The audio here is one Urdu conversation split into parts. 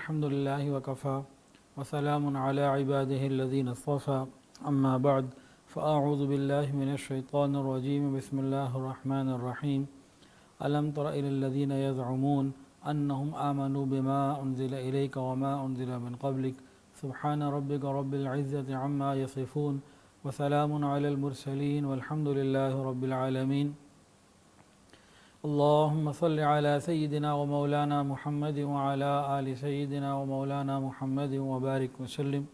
الحمد لله وكفى وسلام على عباده الذين اصطفى أما بعد فأعوذ بالله من الشيطان الرجيم بسم الله الرحمن الرحيم ألم تر إلى الذين يزعمون أنهم آمنوا بما أنزل إليك وما أنزل من قبلك سبحان ربك رب العزة عما يصفون وسلام على المرسلين والحمد لله رب العالمين اللهم صل على سيدنا ومولانا محمد وعلى آل سيدنا ومولانا محمد وبارك وسلم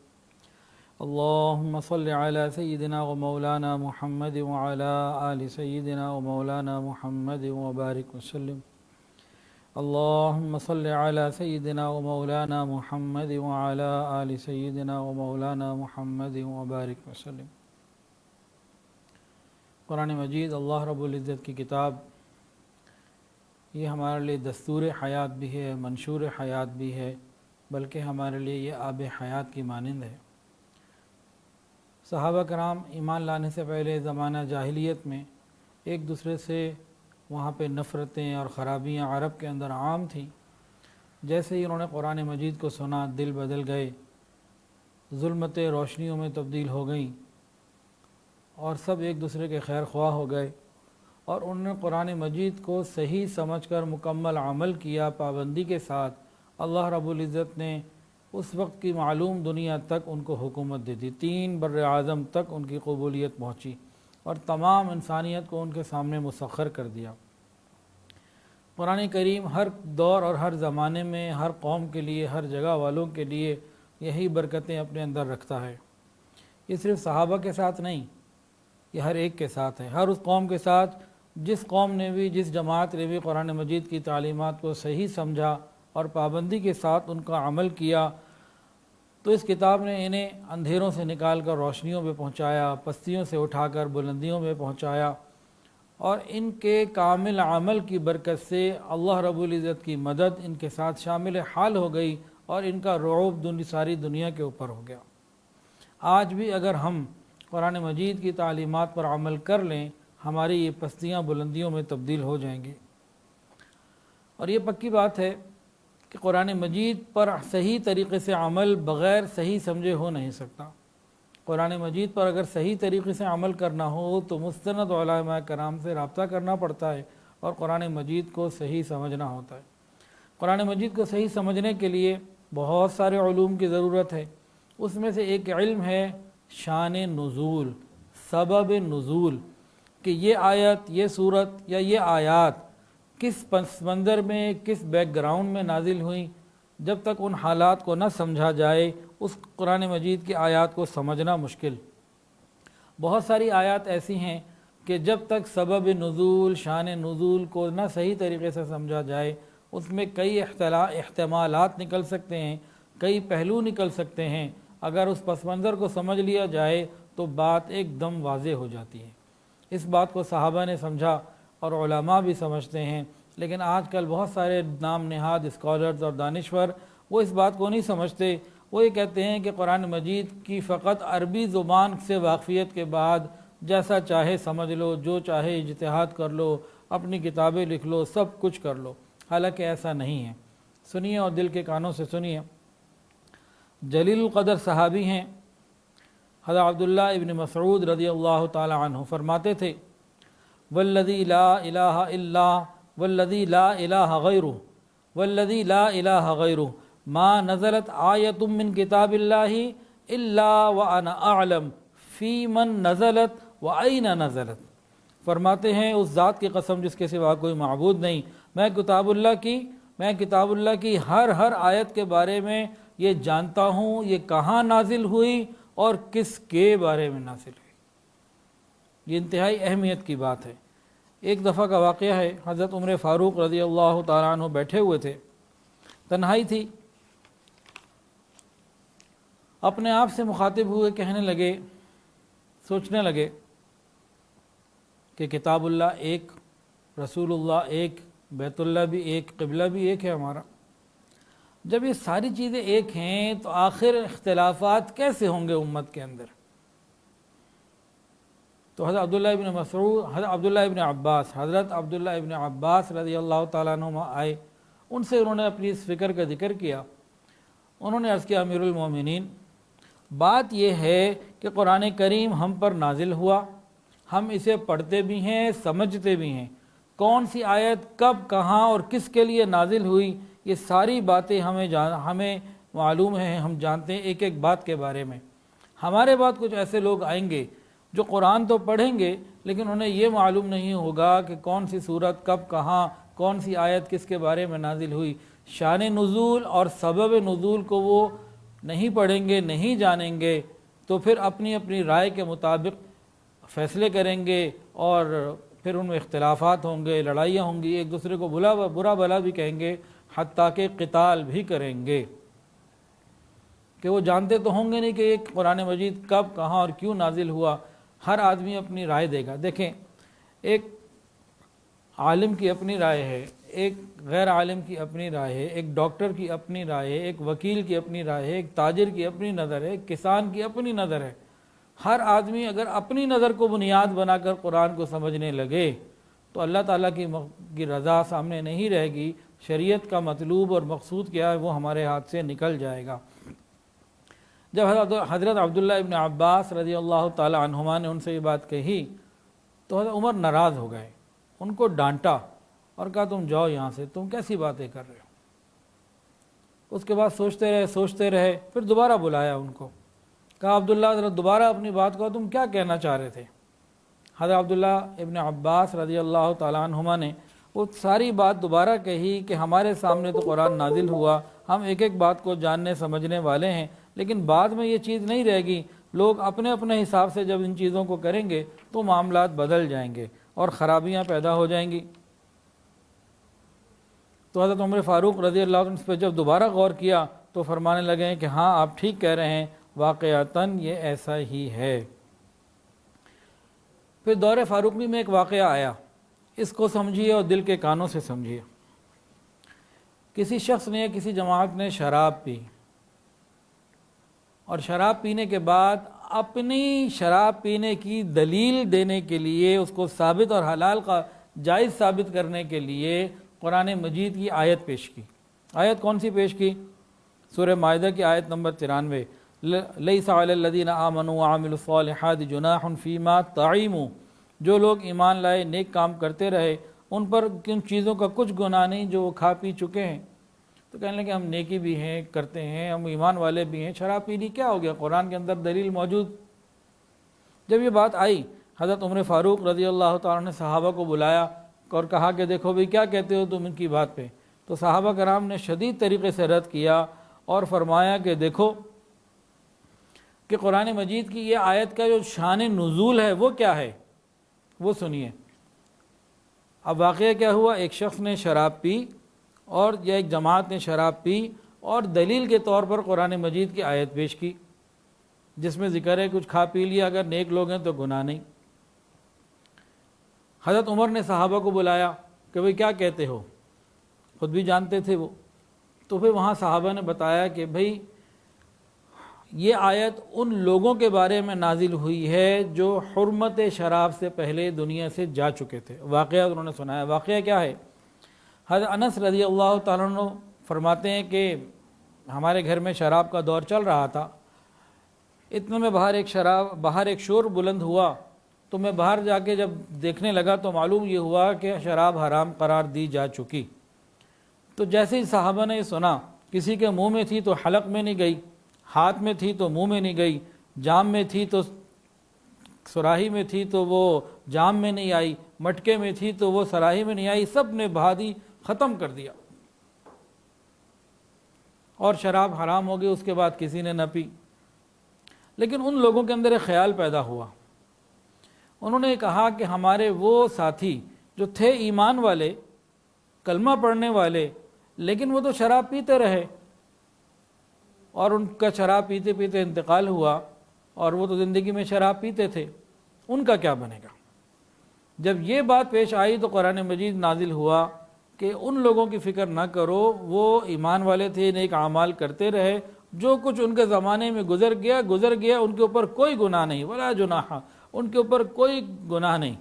اللهم صل على سيدنا ومولانا محمد وعلى آل سيدنا ومولانا محمد وبارك وسلم اللهم صل على سيدنا ومولانا محمد وعلى آل سيدنا ومولانا محمد وبارك وسلم۔ قرآن مجید اللہ رب العزت کی کتاب، یہ ہمارے لیے دستور حیات بھی ہے، منشور حیات بھی ہے، بلکہ ہمارے لیے یہ آب حیات کی مانند ہے۔ صحابہ کرام ایمان لانے سے پہلے زمانہ جاہلیت میں ایک دوسرے سے وہاں پہ نفرتیں اور خرابیاں عرب کے اندر عام تھیں۔ جیسے ہی انہوں نے قرآن مجید کو سنا، دل بدل گئے، ظلمتیں روشنیوں میں تبدیل ہو گئیں اور سب ایک دوسرے کے خیر خواہ ہو گئے، اور انہوں نے قرآن مجید کو صحیح سمجھ کر مکمل عمل کیا پابندی کے ساتھ۔ اللہ رب العزت نے اس وقت کی معلوم دنیا تک ان کو حکومت دے دی، 3 بر اعظم تک ان کی قبولیت پہنچی اور تمام انسانیت کو ان کے سامنے مسخر کر دیا۔ قرآن کریم ہر دور اور ہر زمانے میں ہر قوم کے لیے، ہر جگہ والوں کے لیے یہی برکتیں اپنے اندر رکھتا ہے۔ یہ صرف صحابہ کے ساتھ نہیں، یہ ہر ایک کے ساتھ ہے، ہر اس قوم کے ساتھ جس قوم نے بھی، جس جماعت نے بھی قرآن مجید کی تعلیمات کو صحیح سمجھا اور پابندی کے ساتھ ان کا عمل کیا، تو اس کتاب نے انہیں اندھیروں سے نکال کر روشنیوں میں پہنچایا، پستیوں سے اٹھا کر بلندیوں میں پہنچایا، اور ان کے کامل عمل کی برکت سے اللہ رب العزت کی مدد ان کے ساتھ شامل حال ہو گئی اور ان کا رعب ساری دنیا کے اوپر ہو گیا۔ آج بھی اگر ہم قرآن مجید کی تعلیمات پر عمل کر لیں، ہماری یہ پستیاں بلندیوں میں تبدیل ہو جائیں گی۔ اور یہ پکی بات ہے کہ قرآن مجید پر صحیح طریقے سے عمل بغیر صحیح سمجھے ہو نہیں سکتا۔ قرآن مجید پر اگر صحیح طریقے سے عمل کرنا ہو تو مستند علماء کرام سے رابطہ کرنا پڑتا ہے اور قرآن مجید کو صحیح سمجھنا ہوتا ہے۔ قرآن مجید کو صحیح سمجھنے کے لیے بہت سارے علوم کی ضرورت ہے۔ اس میں سے ایک علم ہے شان نزول، سبب نزول، کہ یہ آیت، یہ صورت یا یہ آیات کس پس منظر میں، کس بیک گراؤنڈ میں نازل ہوئیں۔ جب تک ان حالات کو نہ سمجھا جائے اس قرآن مجید کی آیات کو سمجھنا مشکل۔ بہت ساری آیات ایسی ہیں کہ جب تک سبب نزول، شان نزول کو نہ صحیح طریقے سے سمجھا جائے، اس میں کئی احتمالات نکل سکتے ہیں، کئی پہلو نکل سکتے ہیں۔ اگر اس پس منظر کو سمجھ لیا جائے تو بات ایک دم واضح ہو جاتی ہے۔ اس بات کو صحابہ نے سمجھا اور علماء بھی سمجھتے ہیں، لیکن آج کل بہت سارے نام نہاد اسکالرز اور دانشور وہ اس بات کو نہیں سمجھتے۔ وہ یہ کہتے ہیں کہ قرآن مجید کی فقط عربی زبان سے واقفیت کے بعد جیسا چاہے سمجھ لو، جو چاہے اجتہاد کر لو، اپنی کتابیں لکھ لو، سب کچھ کر لو، حالانکہ ایسا نہیں ہے۔ سنیے اور دل کے کانوں سے سنیے۔ جلیل القدر صحابی ہیں حضرت عبداللہ ابن مسعود رضی اللہ تعالی عنہ، فرماتے تھے والذی لا الہ الا والذی لا الہ غیرہ والذی لا الہ غیرہ ما نزلت آیت من کتاب اللہ الا وانا اعلم فی من نزلت و این نزلت۔ فرماتے ہیں اس ذات کی قسم جس کے سوا کوئی معبود نہیں، میں کتاب اللہ کی ہر آیت کے بارے میں یہ جانتا ہوں یہ کہاں نازل ہوئی اور کس کے بارے میں نازل ہوئی۔ یہ انتہائی اہمیت کی بات ہے۔ ایک دفعہ کا واقعہ ہے، حضرت عمر فاروق رضی اللہ تعالیٰ عنہ بیٹھے ہوئے تھے، تنہائی تھی، اپنے آپ سے مخاطب ہوئے، کہنے لگے، سوچنے لگے کہ کتاب اللہ ایک، رسول اللہ ایک، بیت اللہ بھی ایک، قبلہ بھی ایک ہے ہمارا۔ جب یہ ساری چیزیں ایک ہیں تو آخر اختلافات کیسے ہوں گے امت کے اندر؟ تو حضرت عبداللہ ابن عباس رضی اللہ تعالیٰ عنہ آئے، ان سے انہوں نے اپنی اس فکر کا ذکر کیا انہوں نے عرض کیا امیر المومنین، بات یہ ہے کہ قرآن کریم ہم پر نازل ہوا، ہم اسے پڑھتے بھی ہیں، سمجھتے بھی ہیں، کون سی آیت کب کہاں اور کس کے لیے نازل ہوئی، یہ ساری باتیں ہمیں معلوم ہیں، ہم جانتے ہیں ایک ایک بات کے بارے میں۔ ہمارے بعد کچھ ایسے لوگ آئیں گے جو قرآن تو پڑھیں گے لیکن انہیں یہ معلوم نہیں ہوگا کہ کون سی صورت کب کہاں، کون سی آیت کس کے بارے میں نازل ہوئی، شان نزول اور سبب نزول کو وہ نہیں پڑھیں گے، نہیں جانیں گے، تو پھر اپنی اپنی رائے کے مطابق فیصلے کریں گے اور پھر ان میں اختلافات ہوں گے، لڑائیاں ہوں گی، ایک دوسرے کو برا بھلا بھی کہیں گے، حتیٰ کہ قتال بھی کریں گے، کہ وہ جانتے تو ہوں گے نہیں کہ یہ قرآن مجید کب کہاں اور کیوں نازل ہوا۔ ہر آدمی اپنی رائے دے گا۔ دیکھیں، ایک عالم کی اپنی رائے ہے، ایک غیر عالم کی اپنی رائے ہے، ایک ڈاکٹر کی اپنی رائے ہے، ایک وکیل کی اپنی رائے ہے، ایک تاجر کی اپنی نظر ہے، ایک کسان کی اپنی نظر ہے۔ ہر آدمی اگر اپنی نظر کو بنیاد بنا کر قرآن کو سمجھنے لگے تو اللہ تعالیٰ کی رضا سامنے نہیں رہے گی، شریعت کا مطلوب اور مقصود کیا ہے وہ ہمارے ہاتھ سے نکل جائے گا۔ جب حضرت عبداللہ ابن عباس رضی اللہ تعالی عنہما نے ان سے یہ بات کہی تو حضرت عمر ناراض ہو گئے، ان کو ڈانٹا اور کہا تم جاؤ یہاں سے، تم کیسی باتیں کر رہے ہو۔ اس کے بعد سوچتے رہے، پھر دوبارہ بلایا ان کو، کہا عبداللہ ذرا دوبارہ اپنی بات کو تم کیا کہنا چاہ رہے تھے۔ حضرت عبداللہ ابن عباس رضی اللہ تعالیٰ عنہما نے وہ ساری بات دوبارہ کہی کہ ہمارے سامنے تو قرآن نازل ہوا، ہم ایک ایک بات کو جاننے سمجھنے والے ہیں، لیکن بعد میں یہ چیز نہیں رہے گی، لوگ اپنے اپنے حساب سے جب ان چیزوں کو کریں گے تو معاملات بدل جائیں گے اور خرابیاں پیدا ہو جائیں گی۔ تو حضرت عمر فاروق رضی اللہ عنہ اس پہ جب دوبارہ غور کیا تو فرمانے لگے کہ ہاں آپ ٹھیک کہہ رہے ہیں، واقعتاً یہ ایسا ہی ہے۔ پھر دور فاروقی میں ایک واقعہ آیا، اس کو سمجھیے اور دل کے کانوں سے سمجھیے۔ کسی شخص نے، کسی جماعت نے شراب پی، اور شراب پینے کے بعد اپنی شراب پینے کی دلیل دینے کے لیے، اس کو ثابت اور حلال کا جائز ثابت کرنے کے لیے قرآن مجید کی آیت پیش کی۔ آیت کون سی پیش کی؟ سورہ مائدہ کی آیت نمبر 93، لیس علی الذین آمنوا وعملوا الصالحات جناح فیما طعموا، جو لوگ ایمان لائے، نیک کام کرتے رہے، ان پر کن چیزوں کا کچھ گناہ نہیں جو وہ کھا پی چکے ہیں۔ تو کہنے لگے ہم نیکی بھی ہیں، کرتے ہیں، ہم ایمان والے بھی ہیں، شراب پینی کیا ہو گیا، قرآن کے اندر دلیل موجود۔ جب یہ بات آئی، حضرت عمر فاروق رضی اللہ تعالیٰ نے صحابہ کو بلایا اور کہا کہ دیکھو بھئی کیا کہتے ہو تم ان کی بات پہ؟ تو صحابہ کرام نے شدید طریقے سے رد کیا اور فرمایا کہ دیکھو کہ قرآن مجید کی یہ آیت کا جو شان نزول ہے وہ کیا ہے، وہ سنیے۔ اب واقعہ کیا ہوا، ایک شخص نے شراب پی اور یا ایک جماعت نے شراب پی اور دلیل کے طور پر قرآن مجید کی آیت پیش کی جس میں ذکر ہے کچھ کھا پی لیا، اگر نیک لوگ ہیں تو گناہ نہیں۔ حضرت عمر نے صحابہ کو بلایا کہ بھئی کیا کہتے ہو، خود بھی جانتے تھے وہ۔ تو پھر وہاں صحابہ نے بتایا کہ بھئی یہ آیت ان لوگوں کے بارے میں نازل ہوئی ہے جو حرمت شراب سے پہلے دنیا سے جا چکے تھے۔ واقعہ انہوں نے سنایا۔ واقعہ کیا ہے؟ حضرت انس رضی اللہ تعالیٰ عنہ فرماتے ہیں کہ ہمارے گھر میں شراب کا دور چل رہا تھا، اتنے میں باہر ایک شور بلند ہوا، تو میں باہر جا کے جب دیکھنے لگا تو معلوم یہ ہوا کہ شراب حرام قرار دی جا چکی۔ تو جیسے ہی صحابہ نے یہ سنا، کسی کے منہ میں تھی تو حلق میں نہیں گئی، ہاتھ میں تھی تو منہ میں نہیں گئی، جام میں تھی تو سراہی میں تھی تو وہ جام میں نہیں آئی، مٹکے میں تھی تو وہ سراہی میں نہیں آئی، سب نے بہا دی، ختم کر دیا اور شراب حرام ہو گئی۔ اس کے بعد کسی نے نہ پی۔ لیکن ان لوگوں کے اندر ایک خیال پیدا ہوا، انہوں نے کہا کہ ہمارے وہ ساتھی جو تھے ایمان والے، کلمہ پڑھنے والے، لیکن وہ تو شراب پیتے رہے اور ان کا شراب پیتے پیتے انتقال ہوا، اور وہ تو زندگی میں شراب پیتے تھے، ان کا کیا بنے گا؟ جب یہ بات پیش آئی تو قرآن مجید نازل ہوا کہ ان لوگوں کی فکر نہ کرو، وہ ایمان والے تھے، نیک اعمال کرتے رہے، جو کچھ ان کے زمانے میں گزر گیا، ان کے اوپر کوئی گناہ نہیں، ولا جناح، ان کے اوپر کوئی گناہ نہیں،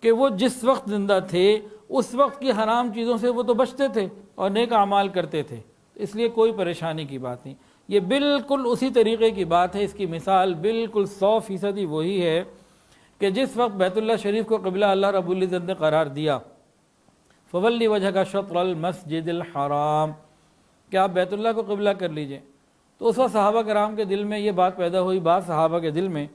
کہ وہ جس وقت زندہ تھے اس وقت کی حرام چیزوں سے وہ تو بچتے تھے اور نیک اعمال کرتے تھے۔ اس لیے کوئی پریشانی کی بات نہیں. یہ بالکل اسی طریقے کی بات ہے. اس کی مثال بالکل 100% وہی ہے کہ جس وقت بیت اللہ شریف کو قبلہ اللہ رب العزت نے قرار دیا، فولی وجہ کا شطر المسجد الحرام، کہ آپ بیت اللہ کو قبلہ کر لیجئے. تو اس وقت صحابہ کرام کے دل میں یہ بات پیدا ہوئی، بعض صحابہ کے دل میں.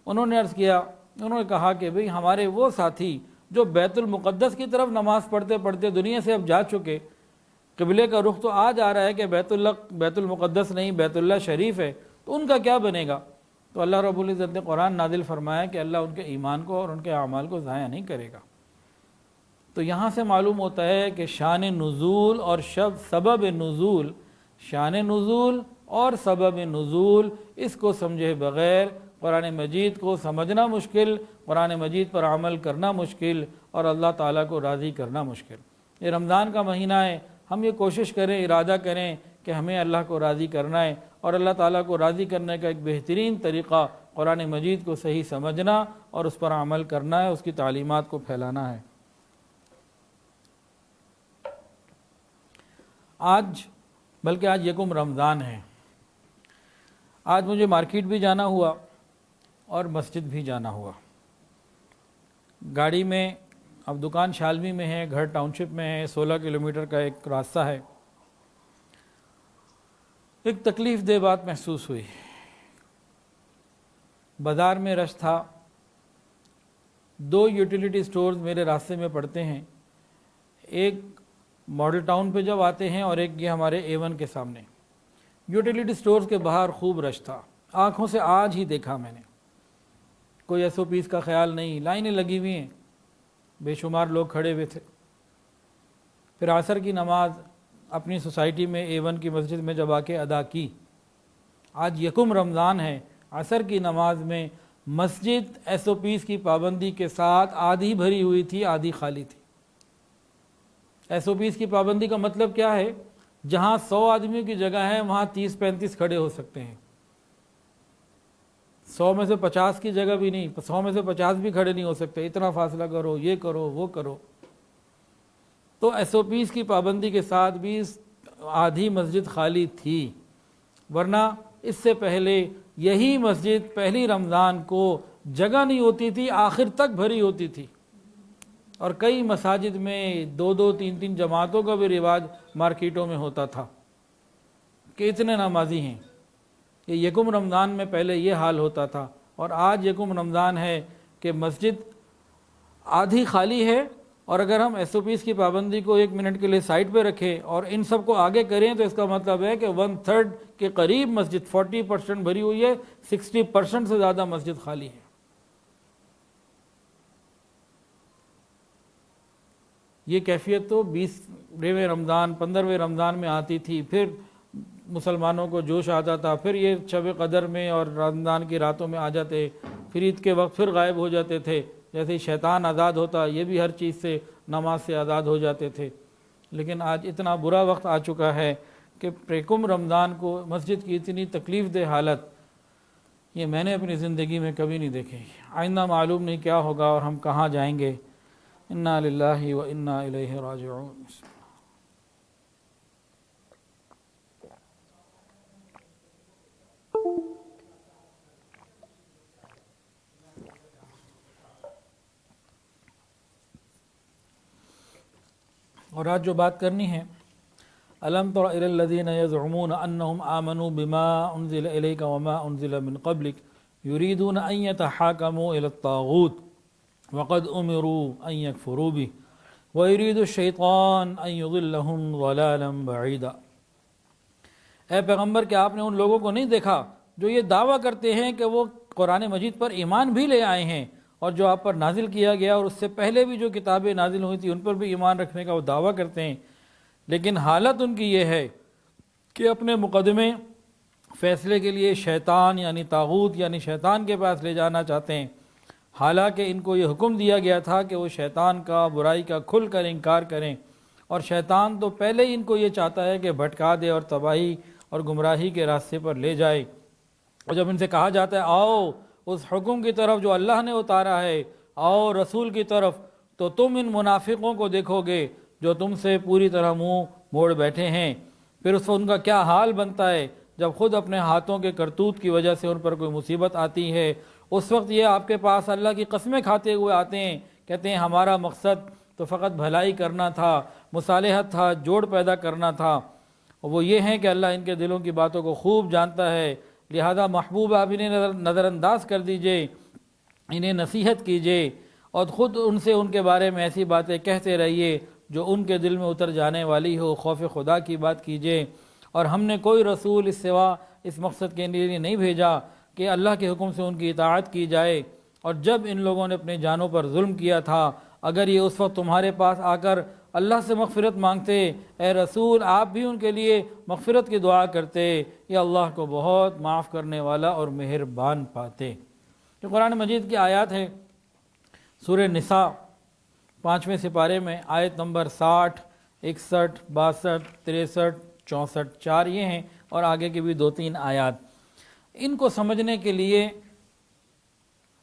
انہوں نے عرض کیا، انہوں نے کہا کہ بھئی ہمارے وہ ساتھی جو بیت المقدس کی طرف نماز پڑھتے پڑھتے دنیا سے اب جا چکے، قبلے کا رخ تو آ جا رہا ہے کہ بیت المقدس نہیں بیت اللہ شریف ہے، تو ان کا کیا بنے گا؟ تو اللہ رب العزت نے قرآن نازل فرمایا کہ اللہ ان کے ایمان کو اور ان کے اعمال کو ضائع نہیں کرے گا. تو یہاں سے معلوم ہوتا ہے کہ شان نزول اور سبب نزول، شان نزول اور سبب نزول، اس کو سمجھے بغیر قرآن مجید کو سمجھنا مشکل، قرآن مجید پر عمل کرنا مشکل، اور اللہ تعالیٰ کو راضی کرنا مشکل. یہ رمضان کا مہینہ ہے، ہم یہ کوشش کریں، ارادہ کریں کہ ہمیں اللہ کو راضی کرنا ہے، اور اللہ تعالیٰ کو راضی کرنے کا ایک بہترین طریقہ قرآن مجید کو صحیح سمجھنا اور اس پر عمل کرنا ہے، اس کی تعلیمات کو پھیلانا ہے. بلکہ آج یکم رمضان ہے. آج مجھے مارکیٹ بھی جانا ہوا اور مسجد بھی جانا ہوا. گاڑی میں، اب دکان شالمی میں ہے، گھر ٹاؤن شپ میں ہے، 16 کلومیٹر کا ایک راستہ ہے. ایک تکلیف دہ بات محسوس ہوئی. بازار میں رش تھا. 2 یوٹیلیٹی سٹورز میرے راستے میں پڑتے ہیں، ایک ماڈل ٹاؤن پہ جب آتے ہیں اور ایک یہ ہمارے A1 کے سامنے. یوٹیلیٹی سٹورز کے باہر خوب رش تھا، آنکھوں سے آج ہی دیکھا میں نے. کوئی SOPs کا خیال نہیں، لائنیں لگی ہوئی ہیں، بے شمار لوگ کھڑے ہوئے تھے. پھر عصر کی نماز اپنی سوسائٹی میں A1 کی مسجد میں جب آ کے ادا کی. آج یکم رمضان ہے. عصر کی نماز میں مسجد SOPs کی پابندی کے ساتھ آدھی بھری ہوئی تھی، آدھی خالی تھی. SOPs کی پابندی کا مطلب کیا ہے؟ جہاں 100 آدمیوں کی جگہ ہے وہاں 30-35 کھڑے ہو سکتے ہیں. 100 میں سے 50 کی جگہ بھی نہیں، 100 میں سے 50 بھی کھڑے نہیں ہو سکتے. اتنا فاصلہ کرو، یہ کرو، وہ کرو. تو SOPs کی پابندی کے ساتھ بھی آدھی مسجد خالی تھی. ورنہ اس سے پہلے یہی مسجد پہلی رمضان کو جگہ نہیں ہوتی تھی، آخر تک بھری ہوتی تھی. اور کئی مساجد میں 2-2 3-3 جماعتوں کا بھی رواج مارکیٹوں میں ہوتا تھا کہ اتنے نمازی ہیں. یہ یکم رمضان میں پہلے یہ حال ہوتا تھا، اور آج یکم رمضان ہے کہ مسجد آدھی خالی ہے. اور اگر ہم SOPs کی پابندی کو 1 منٹ کے لیے سائٹ پہ رکھیں اور ان سب کو آگے کریں تو اس کا مطلب ہے کہ 1/3 کے قریب مسجد 40% بھری ہوئی ہے، 60% سے زیادہ مسجد خالی ہے. یہ کیفیت تو 20ویں رمضان 15ویں رمضان میں آتی تھی. پھر مسلمانوں کو جوش آتا تھا، پھر یہ شب قدر میں اور رمضان کی راتوں میں آ جاتے، پھر عید کے وقت پھر غائب ہو جاتے تھے. جیسے ہی شیطان آزاد ہوتا، یہ بھی ہر چیز سے، نماز سے آزاد ہو جاتے تھے. لیکن آج اتنا برا وقت آ چکا ہے کہ یکم رمضان کو مسجد کی اتنی تکلیف دہ حالت یہ میں نے اپنی زندگی میں کبھی نہیں دیکھی. آئندہ معلوم نہیں کیا ہوگا اور ہم کہاں جائیں گے. انا للہ و انا الیہ راجعون. اور آج جو بات کرنی ہے، الم تر الی الذین یزعمون انہم آمنوا بما انزل الیک وما انزل من قبلک یریدون ان یتحاکموا الی الطاغوت وقد امروا ان یکفروا به ویرید الشیطان ان یضلهم ضلالا بعیدا. اے پیغمبر، کہ آپ نے ان لوگوں کو نہیں دیکھا جو یہ دعویٰ کرتے ہیں کہ وہ قرآن مجید پر ایمان بھی لے آئے ہیں، اور جو آپ پر نازل کیا گیا اور اس سے پہلے بھی جو کتابیں نازل ہوئی تھی ان پر بھی ایمان رکھنے کا وہ دعویٰ کرتے ہیں. لیکن حالت ان کی یہ ہے کہ اپنے مقدمے فیصلے کے لیے شیطان یعنی طاغوت یعنی شیطان کے پاس لے جانا چاہتے ہیں، حالانکہ ان کو یہ حکم دیا گیا تھا کہ وہ شیطان کا، برائی کا کھل کر انکار کریں. اور شیطان تو پہلے ہی ان کو یہ چاہتا ہے کہ بھٹکا دے اور تباہی اور گمراہی کے راستے پر لے جائے. اور جب ان سے کہا جاتا ہے آؤ اس حکم کی طرف جو اللہ نے اتارا ہے، آؤ رسول کی طرف، تو تم ان منافقوں کو دیکھو گے جو تم سے پوری طرح منہ موڑ بیٹھے ہیں. پھر اس وقت ان کا کیا حال بنتا ہے جب خود اپنے ہاتھوں کے کرتوت کی وجہ سے ان پر کوئی مصیبت آتی ہے۔ اس وقت یہ آپ کے پاس اللہ کی قسمیں کھاتے ہوئے آتے ہیں، کہتے ہیں ہمارا مقصد تو فقط بھلائی کرنا تھا، مصالحت تھا، جوڑ پیدا کرنا تھا۔ وہ یہ ہیں کہ اللہ ان کے دلوں کی باتوں کو خوب جانتا ہے، لہذا محبوب آپ انہیں نظر انداز کر دیجئے، انہیں نصیحت کیجئے اور خود ان سے ان کے بارے میں ایسی باتیں کہتے رہیے جو ان کے دل میں اتر جانے والی ہو۔ خوف خدا کی بات کیجئے۔ اور ہم نے کوئی رسول اس سوا اس مقصد کے لیے نہیں بھیجا کہ اللہ کے حکم سے ان کی اطاعت کی جائے۔ اور جب ان لوگوں نے اپنی جانوں پر ظلم کیا تھا، اگر یہ اس وقت تمہارے پاس آ کر اللہ سے مغفرت مانگتے، اے رسول آپ بھی ان کے لیے مغفرت کی دعا کرتے، یہ اللہ کو بہت معاف کرنے والا اور مہربان پاتے۔ یہ قرآن مجید کی آیات ہے، سورہ نساء 5ویں سپارے میں آیت نمبر 60، 61، 62، 63، 64، 4 یہ ہیں اور آگے کی بھی 2-3 آیات۔ ان کو سمجھنے کے لیے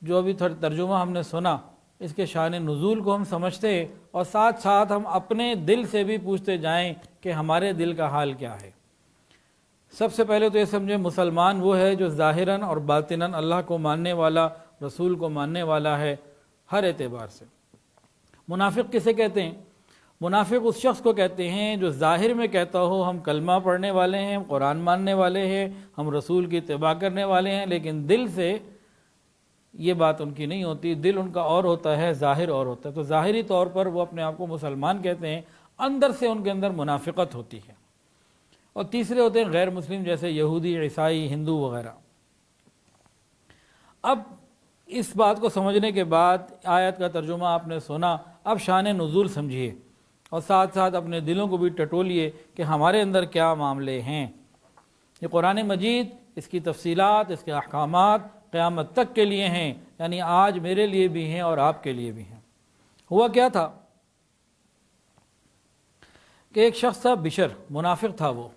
جو ابھی ترجمہ ہم نے سنا، اس کے شان نزول کو ہم سمجھتے اور ساتھ ساتھ ہم اپنے دل سے بھی پوچھتے جائیں کہ ہمارے دل کا حال کیا ہے۔ سب سے پہلے تو یہ سمجھیں مسلمان وہ ہے جو ظاہراً اور باطناً اللہ کو ماننے والا، رسول کو ماننے والا ہے ہر اعتبار سے۔ منافق کسے کہتے ہیں؟ منافق اس شخص کو کہتے ہیں جو ظاہر میں کہتا ہو ہم کلمہ پڑھنے والے ہیں، قرآن ماننے والے ہیں، ہم رسول کی اتباع کرنے والے ہیں، لیکن دل سے یہ بات ان کی نہیں ہوتی، دل ان کا اور ہوتا ہے، ظاہر اور ہوتا ہے۔ تو ظاہری طور پر وہ اپنے آپ کو مسلمان کہتے ہیں، اندر سے ان کے اندر منافقت ہوتی ہے۔ اور تیسرے ہوتے ہیں غیر مسلم، جیسے یہودی، عیسائی، ہندو وغیرہ۔ اب اس بات کو سمجھنے کے بعد آیت کا ترجمہ آپ نے سنا، اب شان نزول سمجھیے اور ساتھ ساتھ اپنے دلوں کو بھی ٹٹولیے کہ ہمارے اندر کیا معاملے ہیں۔ یہ قرآن مجید، اس کی تفصیلات، اس کے احکامات قیامت تک کے لیے ہیں، یعنی آج میرے لیے بھی ہیں اور آپ کے لیے بھی ہیں۔ ہوا کیا تھا کہ ایک شخص تھا، بشر، منافق تھا وہ،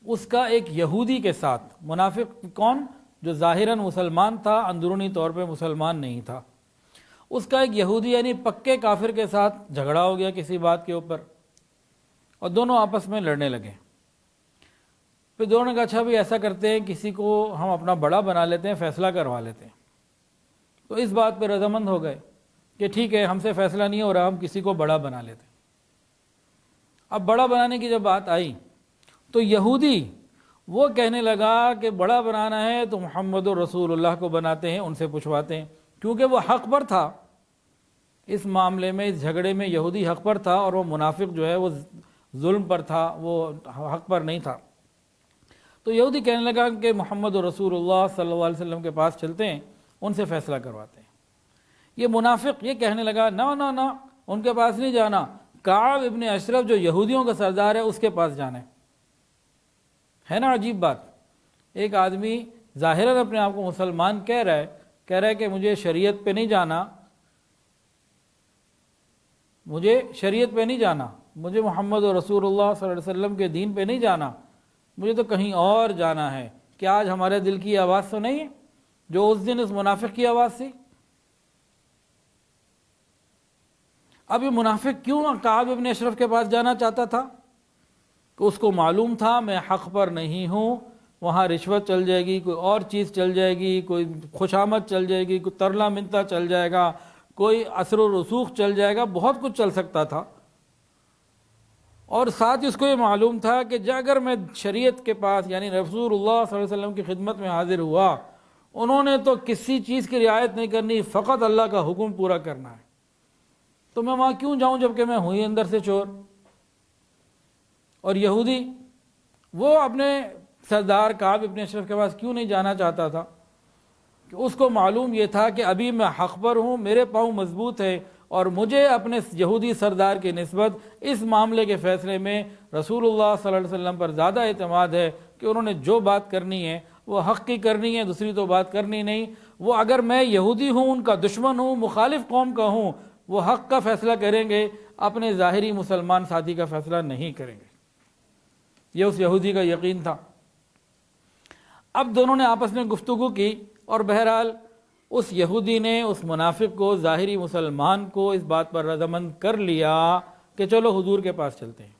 اس کا ایک یہودی کے ساتھ، منافق کون؟ جو ظاہراً مسلمان تھا، اندرونی طور پہ مسلمان نہیں تھا، اس کا ایک یہودی یعنی پکے کافر کے ساتھ جھگڑا ہو گیا کسی بات کے اوپر اور دونوں آپس میں لڑنے لگے۔ پھر دونوں نے کہا اچھا بھی ایسا کرتے ہیں، کسی کو ہم اپنا بڑا بنا لیتے ہیں، فیصلہ کروا لیتے ہیں۔ تو اس بات پہ رضامند ہو گئے کہ ٹھیک ہے، ہم سے فیصلہ نہیں ہو رہا، ہم کسی کو بڑا بنا لیتے ہیں۔ اب بڑا بنانے کی جب بات آئی تو یہودی وہ کہنے لگا کہ بڑا بنانا ہے تو محمد رسول اللہ کو بناتے ہیں، ان سے پوچھواتے ہیں، کیونکہ وہ حق پر تھا اس معاملے میں، اس جھگڑے میں یہودی حق پر تھا اور وہ منافق جو ہے وہ ظلم پر تھا، وہ حق پر نہیں تھا۔ تو یہودی کہنے لگا کہ محمد رسول اللہ صلی اللہ علیہ وسلم کے پاس چلتے ہیں، ان سے فیصلہ کرواتے ہیں۔ یہ منافق یہ کہنے لگا نہ نہ نہ، ان کے پاس نہیں جانا، کعب ابن اشرف جو یہودیوں کا سردار ہے اس کے پاس جانا ہے نا عجیب بات۔ ایک آدمی ظاہراً اپنے آپ کو مسلمان کہہ رہا ہے کہ مجھے شریعت پہ نہیں جانا، مجھے شریعت پہ نہیں جانا، مجھے محمد رسول اللہ صلی اللہ علیہ وسلم کے دین پہ نہیں جانا، مجھے تو کہیں اور جانا ہے۔ کیا آج ہمارے دل کی آواز تو نہیں ہے جو اس دن اس منافق کی آواز تھی؟ اب یہ منافق کیوں کعب ابن اشرف کے پاس جانا چاہتا تھا؟ کہ اس کو معلوم تھا میں حق پر نہیں ہوں، وہاں رشوت چل جائے گی، کوئی اور چیز چل جائے گی، کوئی خوشامد چل جائے گی، کوئی ترلا منتا چل جائے گا، کوئی اثر و رسوخ چل جائے گا، بہت کچھ چل سکتا تھا۔ اور ساتھ اس کو یہ معلوم تھا کہ اگر میں شریعت کے پاس یعنی رسول اللہ صلی اللہ علیہ وسلم کی خدمت میں حاضر ہوا، انہوں نے تو کسی چیز کی رعایت نہیں کرنی، فقط اللہ کا حکم پورا کرنا ہے، تو میں وہاں کیوں جاؤں جبکہ میں ہوئی اندر سے چور۔ اور یہودی وہ اپنے سردار کعب ابن اشرف کے پاس کیوں نہیں جانا چاہتا تھا؟ کہ اس کو معلوم یہ تھا کہ ابھی میں حق پر ہوں، میرے پاؤں مضبوط ہے اور مجھے اپنے یہودی سردار کی نسبت اس معاملے کے فیصلے میں رسول اللہ صلی اللہ علیہ وسلم پر زیادہ اعتماد ہے کہ انہوں نے جو بات کرنی ہے وہ حق کی کرنی ہے، دوسری تو بات کرنی نہیں۔ وہ اگر میں یہودی ہوں، ان کا دشمن ہوں، مخالف قوم کا ہوں، وہ حق کا فیصلہ کریں گے، اپنے ظاہری مسلمان ساتھی کا فیصلہ نہیں کریں گے۔ یہ اس یہودی کا یقین تھا۔ اب دونوں نے آپس میں گفتگو کی اور بہرحال اس یہودی نے اس منافق کو، ظاہری مسلمان کو اس بات پر رضامند کر لیا کہ چلو حضور کے پاس چلتے ہیں۔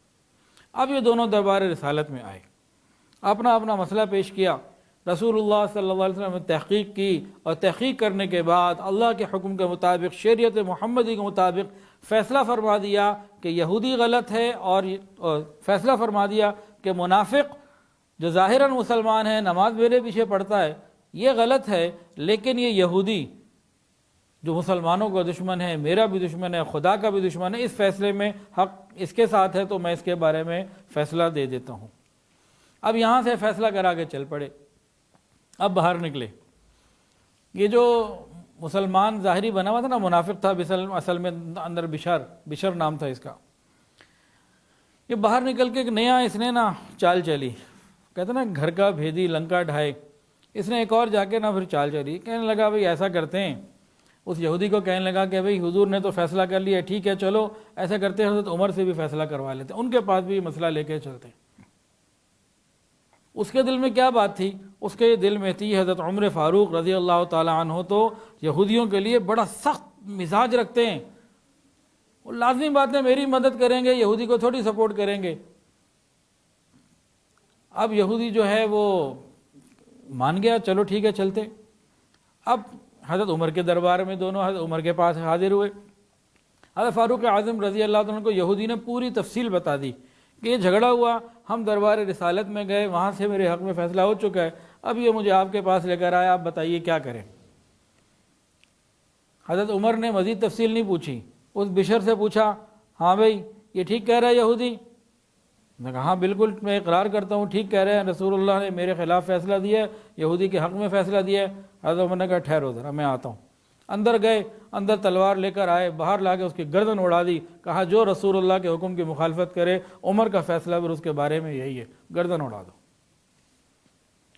اب یہ دونوں دربار رسالت میں آئے، اپنا اپنا مسئلہ پیش کیا، رسول صلی اللہ علیہ وسلم نے تحقیق کی، اور تحقیق کرنے کے بعد اللہ کے حکم کے مطابق، شریعت محمدی کے مطابق فیصلہ فرما دیا کہ یہودی غلط ہے، اور فیصلہ فرما دیا کہ منافق جو ظاہراً مسلمان ہے، نماز میرے پیچھے پڑھتا ہے، یہ غلط ہے، لیکن یہ یہودی جو مسلمانوں کا دشمن ہے، میرا بھی دشمن ہے، خدا کا بھی دشمن ہے، اس فیصلے میں حق اس کے ساتھ ہے، تو میں اس کے بارے میں فیصلہ دے دیتا ہوں۔ اب یہاں سے فیصلہ کرا کے چل پڑے، اب باہر نکلے۔ یہ جو مسلمان ظاہری بنا ہوا تھا نا، منافق تھا، اصل میں اندر بشر نام تھا اس کا، یہ باہر نکل کے ایک نیا اس نے نا چال چلی، کہتے نا گھر کا بھیدی لنکا ڈھائے، اس نے ایک اور جا کے نا پھر چال چلی، کہنے لگا بھئی ایسا کرتے ہیں، اس یہودی کو کہنے لگا کہ بھئی حضور نے تو فیصلہ کر لیا، ٹھیک ہے چلو ایسا کرتے ہیں، حضرت عمر سے بھی فیصلہ کروا لیتے ہیں، ان کے پاس بھی یہ مسئلہ لے کے چلتے ہیں۔ اس کے دل میں کیا بات تھی؟ اس کے دل میں تھی حضرت عمر فاروق رضی اللہ تعالی عنہ تو یہودیوں کے لیے بڑا سخت مزاج رکھتے ہیں، وہ لازمی بات ہے میری مدد کریں گے، یہودی کو تھوڑی سپورٹ کریں گے۔ اب یہودی جو ہے وہ مان گیا، چلو ٹھیک ہے چلتے۔ اب حضرت عمر کے دربار میں دونوں حضرت عمر کے پاس حاضر ہوئے، حضرت فاروق اعظم رضی اللہ عنہ کو یہودی نے پوری تفصیل بتا دی کہ یہ جھگڑا ہوا، ہم دربار رسالت میں گئے، وہاں سے میرے حق میں فیصلہ ہو چکا ہے، اب یہ مجھے آپ کے پاس لے کر آیا، آپ بتائیے کیا کریں۔ حضرت عمر نے مزید تفصیل نہیں پوچھی، اس بشر سے پوچھا، ہاں بھائی یہ ٹھیک کہہ رہا ہے یہودی؟ میں کہا ہاں بالکل میں اقرار کرتا ہوں، ٹھیک کہہ رہے ہیں، رسول اللہ نے میرے خلاف فیصلہ دیا ہے، یہودی کے حق میں فیصلہ دیا ہے۔ حضرت عمر نے کہا ٹھہرو ذرا میں آتا ہوں۔ اندر گئے، اندر تلوار لے کر آئے، باہر لا کے اس کی گردن اڑا دی، کہا جو رسول اللہ کے حکم کی مخالفت کرے عمر کا فیصلہ پھر اس کے بارے میں یہی ہے، گردن اڑا دو۔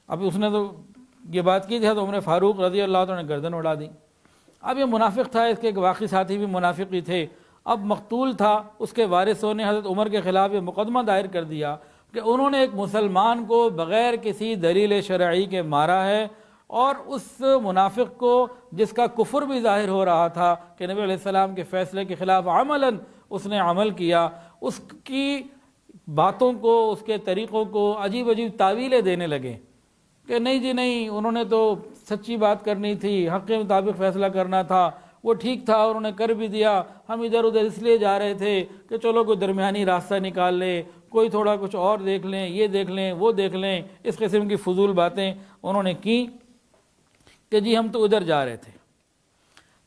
اب اس نے تو یہ بات کی تھی، حضرت عمر فاروق رضی اللہ عنہ نے گردن اڑا دی۔ اب یہ منافق تھا، اس کے ایک باقی ساتھی بھی منافق ہی تھے، اب مقتول تھا، اس کے وارثوں نے حضرت عمر کے خلاف یہ مقدمہ دائر کر دیا کہ انہوں نے ایک مسلمان کو بغیر کسی دلیل شرعی کے مارا ہے، اور اس منافق کو جس کا کفر بھی ظاہر ہو رہا تھا کہ نبی علیہ السلام کے فیصلے کے خلاف عملاً اس نے عمل کیا، اس کی باتوں کو، اس کے طریقوں کو عجیب عجیب تعویلیں دینے لگے کہ نہیں جی نہیں، انہوں نے تو سچی بات کرنی تھی، حق کے مطابق فیصلہ کرنا تھا، وہ ٹھیک تھا انہوں نے کر بھی دیا، ہم ادھر ادھر اس لیے جا رہے تھے کہ چلو کوئی درمیانی راستہ نکال لیں، کوئی تھوڑا کچھ اور دیکھ لیں، یہ دیکھ لیں وہ دیکھ لیں، اس قسم کی فضول باتیں انہوں نے کی کہ جی ہم تو ادھر جا رہے تھے۔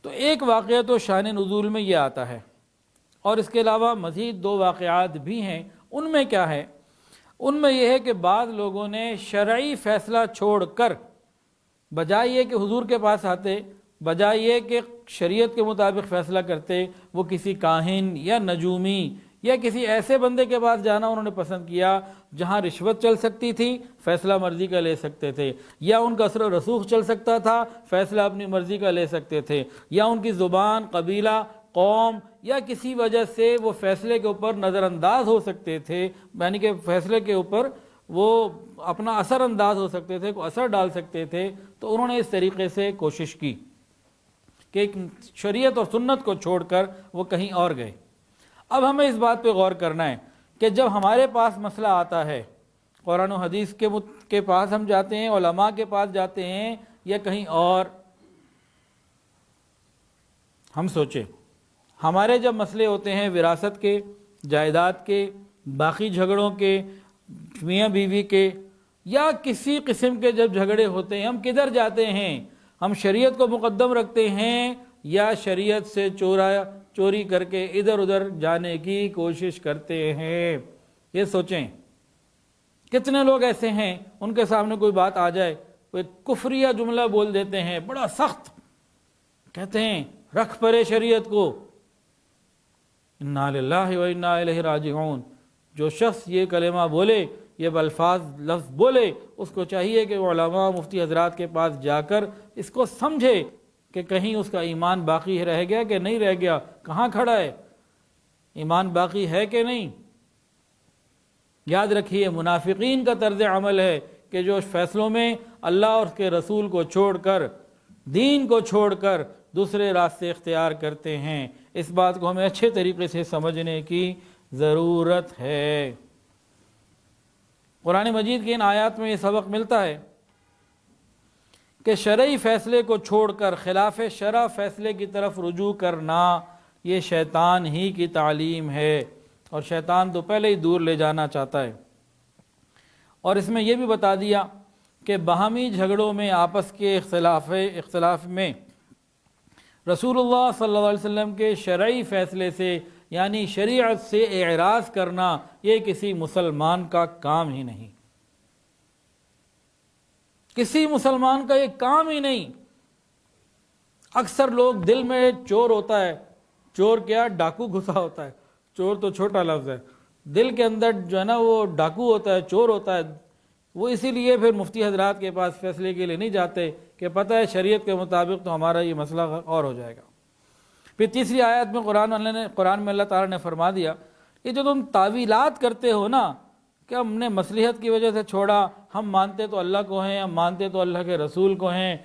تو ایک واقعہ تو شان نزول میں یہ آتا ہے، اور اس کے علاوہ مزید دو واقعات بھی ہیں۔ ان میں کیا ہے؟ ان میں یہ ہے کہ بعض لوگوں نے شرعی فیصلہ چھوڑ کر بجائے یہ کہ حضور کے پاس آتے، بجائے یہ کہ شریعت کے مطابق فیصلہ کرتے، وہ کسی کاہن یا نجومی یا کسی ایسے بندے کے پاس جانا انہوں نے پسند کیا جہاں رشوت چل سکتی تھی، فیصلہ مرضی کا لے سکتے تھے، یا ان کا اثر و رسوخ چل سکتا تھا، فیصلہ اپنی مرضی کا لے سکتے تھے، یا ان کی زبان، قبیلہ، قوم یا کسی وجہ سے وہ فیصلے کے اوپر نظر انداز ہو سکتے تھے، یعنی کہ فیصلے کے اوپر وہ اپنا اثر انداز ہو سکتے تھے، کوئی اثر ڈال سکتے تھے۔ تو انہوں نے اس طریقے سے کوشش کی کہ ایک شریعت اور سنت کو چھوڑ کر وہ کہیں اور گئے۔ اب ہمیں اس بات پہ غور کرنا ہے کہ جب ہمارے پاس مسئلہ آتا ہے، قرآن و حدیث کے پاس ہم جاتے ہیں، علماء کے پاس جاتے ہیں، یا کہیں اور، ہم سوچیں ہمارے جب مسئلے ہوتے ہیں وراثت کے، جائیداد کے، باقی جھگڑوں کے، میاں بیوی کے، یا کسی قسم کے جب جھگڑے ہوتے ہیں، ہم کدھر جاتے ہیں؟ ہم شریعت کو مقدم رکھتے ہیں یا شریعت سے چوری کر کے ادھر ادھر جانے کی کوشش کرتے ہیں؟ یہ سوچیں۔ کتنے لوگ ایسے ہیں ان کے سامنے کوئی بات آ جائے، کوئی کفریہ جملہ بول دیتے ہیں بڑا سخت، کہتے ہیں رکھ پرے شریعت کو، انا للہ و انا الیہ راجعون۔ جو شخص یہ کلمہ بولے، یہ لفظ بولے، اس کو چاہیے کہ وہ علماء مفتی حضرات کے پاس جا کر اس کو سمجھے کہ کہیں اس کا ایمان باقی رہ گیا کہ نہیں رہ گیا، کہاں کھڑا ہے، ایمان باقی ہے کہ نہیں۔ یاد رکھیے منافقین کا طرز عمل ہے کہ جو فیصلوں میں اللہ اور اس کے رسول کو چھوڑ کر، دین کو چھوڑ کر دوسرے راستے اختیار کرتے ہیں۔ اس بات کو ہمیں اچھے طریقے سے سمجھنے کی ضرورت ہے۔ قرآن مجید کی ان آیات میں یہ سبق ملتا ہے کہ شرعی فیصلے کو چھوڑ کر خلاف شرع فیصلے کی طرف رجوع کرنا یہ شیطان ہی کی تعلیم ہے، اور شیطان تو پہلے ہی دور لے جانا چاہتا ہے۔ اور اس میں یہ بھی بتا دیا کہ باہمی جھگڑوں میں آپس کے اختلاف میں رسول اللہ صلی اللہ علیہ وسلم کے شرعی فیصلے سے یعنی شریعت سے اعراض کرنا یہ کسی مسلمان کا کام ہی نہیں، کسی مسلمان کا یہ کام ہی نہیں۔ اکثر لوگ دل میں چور ہوتا ہے، چور کیا، ڈاکو گھسا ہوتا ہے، چور تو چھوٹا لفظ ہے، دل کے اندر جو ہے نا وہ ڈاکو ہوتا ہے، چور ہوتا ہے، وہ اسی لیے پھر مفتی حضرات کے پاس فیصلے کے لیے نہیں جاتے کہ پتہ ہے شریعت کے مطابق تو ہمارا یہ مسئلہ اور ہو جائے گا۔ پھر تیسری آیت میں قرآن میں اللہ تعالیٰ نے فرما دیا کہ جو تم تعویلات کرتے ہو نا کہ ہم نے مصلحت کی وجہ سے چھوڑا، ہم مانتے تو اللہ کو ہیں، ہم مانتے تو اللہ کے رسول کو ہیں،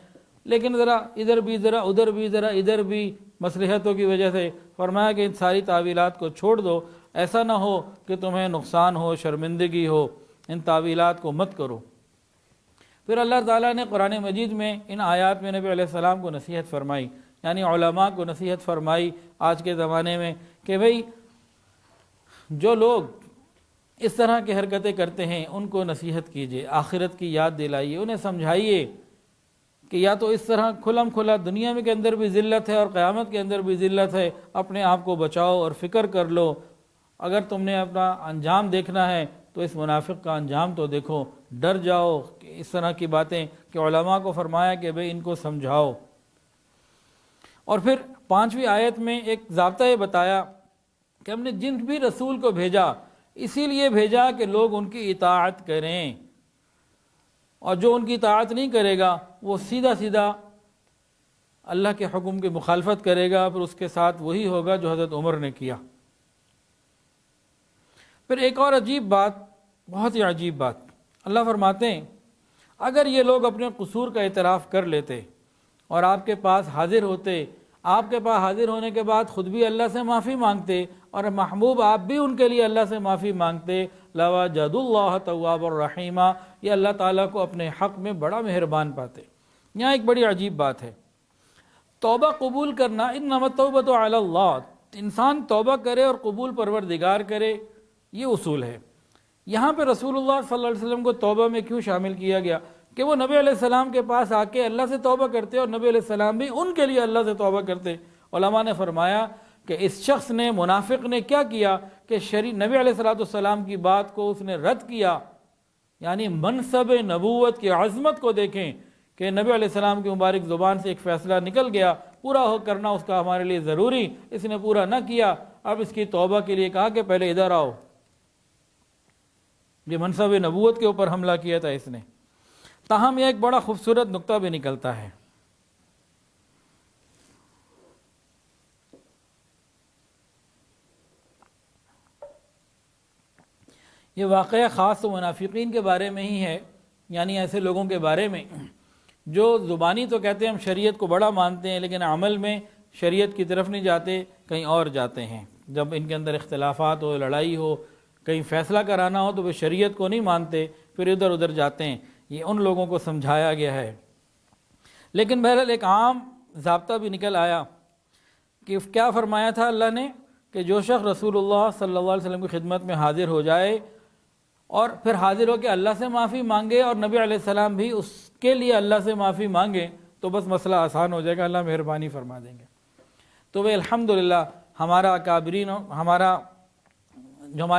لیکن ذرا ادھر بھی ذرا ادھر بھی ذرا ادھر بھی مصلحتوں کی وجہ سے، فرمایا کہ ان ساری تعویلات کو چھوڑ دو، ایسا نہ ہو کہ تمہیں نقصان ہو، شرمندگی ہو، ان تعویلات کو مت کرو۔ پھر اللہ تعالیٰ نے قرآن مجید میں ان آیات میں نبی علیہ السلام کو نصیحت فرمائی، یعنی علماء کو نصیحت فرمائی آج کے زمانے میں کہ بھئی جو لوگ اس طرح کی حرکتیں کرتے ہیں ان کو نصیحت کیجیے، آخرت کی یاد دلائیے، انہیں سمجھائیے کہ یا تو اس طرح کھلم کھلا دنیا میں کے اندر بھی ذلت ہے اور قیامت کے اندر بھی ذلت ہے، اپنے آپ کو بچاؤ اور فکر کر لو۔ اگر تم نے اپنا انجام دیکھنا ہے تو اس منافق کا انجام تو دیکھو، ڈر جاؤ کہ اس طرح کی باتیں، کہ علماء کو فرمایا کہ بھئی ان کو سمجھاؤ۔ اور پھر 5ویں آیت میں ایک ضابطہ یہ بتایا کہ ہم نے جن بھی رسول کو بھیجا اسی لیے بھیجا کہ لوگ ان کی اطاعت کریں، اور جو ان کی اطاعت نہیں کرے گا وہ سیدھا سیدھا اللہ کے حکم کی مخالفت کرے گا، پھر اس کے ساتھ وہی ہوگا جو حضرت عمر نے کیا۔ پھر ایک اور عجیب بات، بہت ہی عجیب بات، اللہ فرماتے ہیں اگر یہ لوگ اپنے قصور کا اعتراف کر لیتے اور آپ کے پاس حاضر ہوتے، آپ کے پاس حاضر ہونے کے بعد خود بھی اللہ سے معافی مانگتے اور محبوب آپ بھی ان کے لیے اللہ سے معافی مانگتے، لَوَجَدُ اللَّهَ تَوَّابًا رَحِيمًا، یہ اللہ تعالیٰ کو اپنے حق میں بڑا مہربان پاتے۔ یہاں ایک بڑی عجیب بات ہے، توبہ قبول کرنا، انما التوبۃ علی اللہ، انسان توبہ کرے اور قبول پروردگار کرے، یہ اصول ہے۔ یہاں پہ رسول اللہ صلی اللہ علیہ وسلم کو توبہ میں کیوں شامل کیا گیا کہ وہ نبی علیہ السلام کے پاس آ کے اللہ سے توبہ کرتے اور نبی علیہ السلام بھی ان کے لیے اللہ سے توبہ کرتے۔ علماء نے فرمایا کہ اس شخص نے، منافق نے کیا کیا کہ نبی علیہ السلام کی بات کو اس نے رد کیا، یعنی منصب نبوت کی عظمت کو دیکھیں کہ نبی علیہ السلام کی مبارک زبان سے ایک فیصلہ نکل گیا، پورا ہو کرنا اس کا ہمارے لیے ضروری، اس نے پورا نہ کیا، اب اس کی توبہ کے لیے کہا کہ پہلے ادھر آؤ۔ یہ منصب نبوت کے اوپر حملہ کیا تھا اس نے۔ تاہم یہ ایک بڑا خوبصورت نقطہ بھی نکلتا ہے، یہ واقعہ خاص تو منافقین کے بارے میں ہی ہے، یعنی ایسے لوگوں کے بارے میں جو زبانی تو کہتے ہیں ہم شریعت کو بڑا مانتے ہیں لیکن عمل میں شریعت کی طرف نہیں جاتے، کہیں اور جاتے ہیں۔ جب ان کے اندر اختلافات ہو، لڑائی ہو، کہیں فیصلہ کرانا ہو تو وہ شریعت کو نہیں مانتے، پھر ادھر ادھر جاتے ہیں۔ یہ ان لوگوں کو سمجھایا گیا ہے۔ لیکن بہرحال ایک عام ضابطہ بھی نکل آیا کہ کیا فرمایا تھا اللہ نے کہ جو شخص رسول اللہ صلی اللہ علیہ وسلم کی خدمت میں حاضر ہو جائے اور پھر حاضر ہو کے اللہ سے معافی مانگے اور نبی علیہ السلام بھی اس کے لیے اللہ سے معافی مانگے تو بس مسئلہ آسان ہو جائے گا، اللہ مہربانی فرما دیں گے۔ تو وہ الحمدللہ ہمارے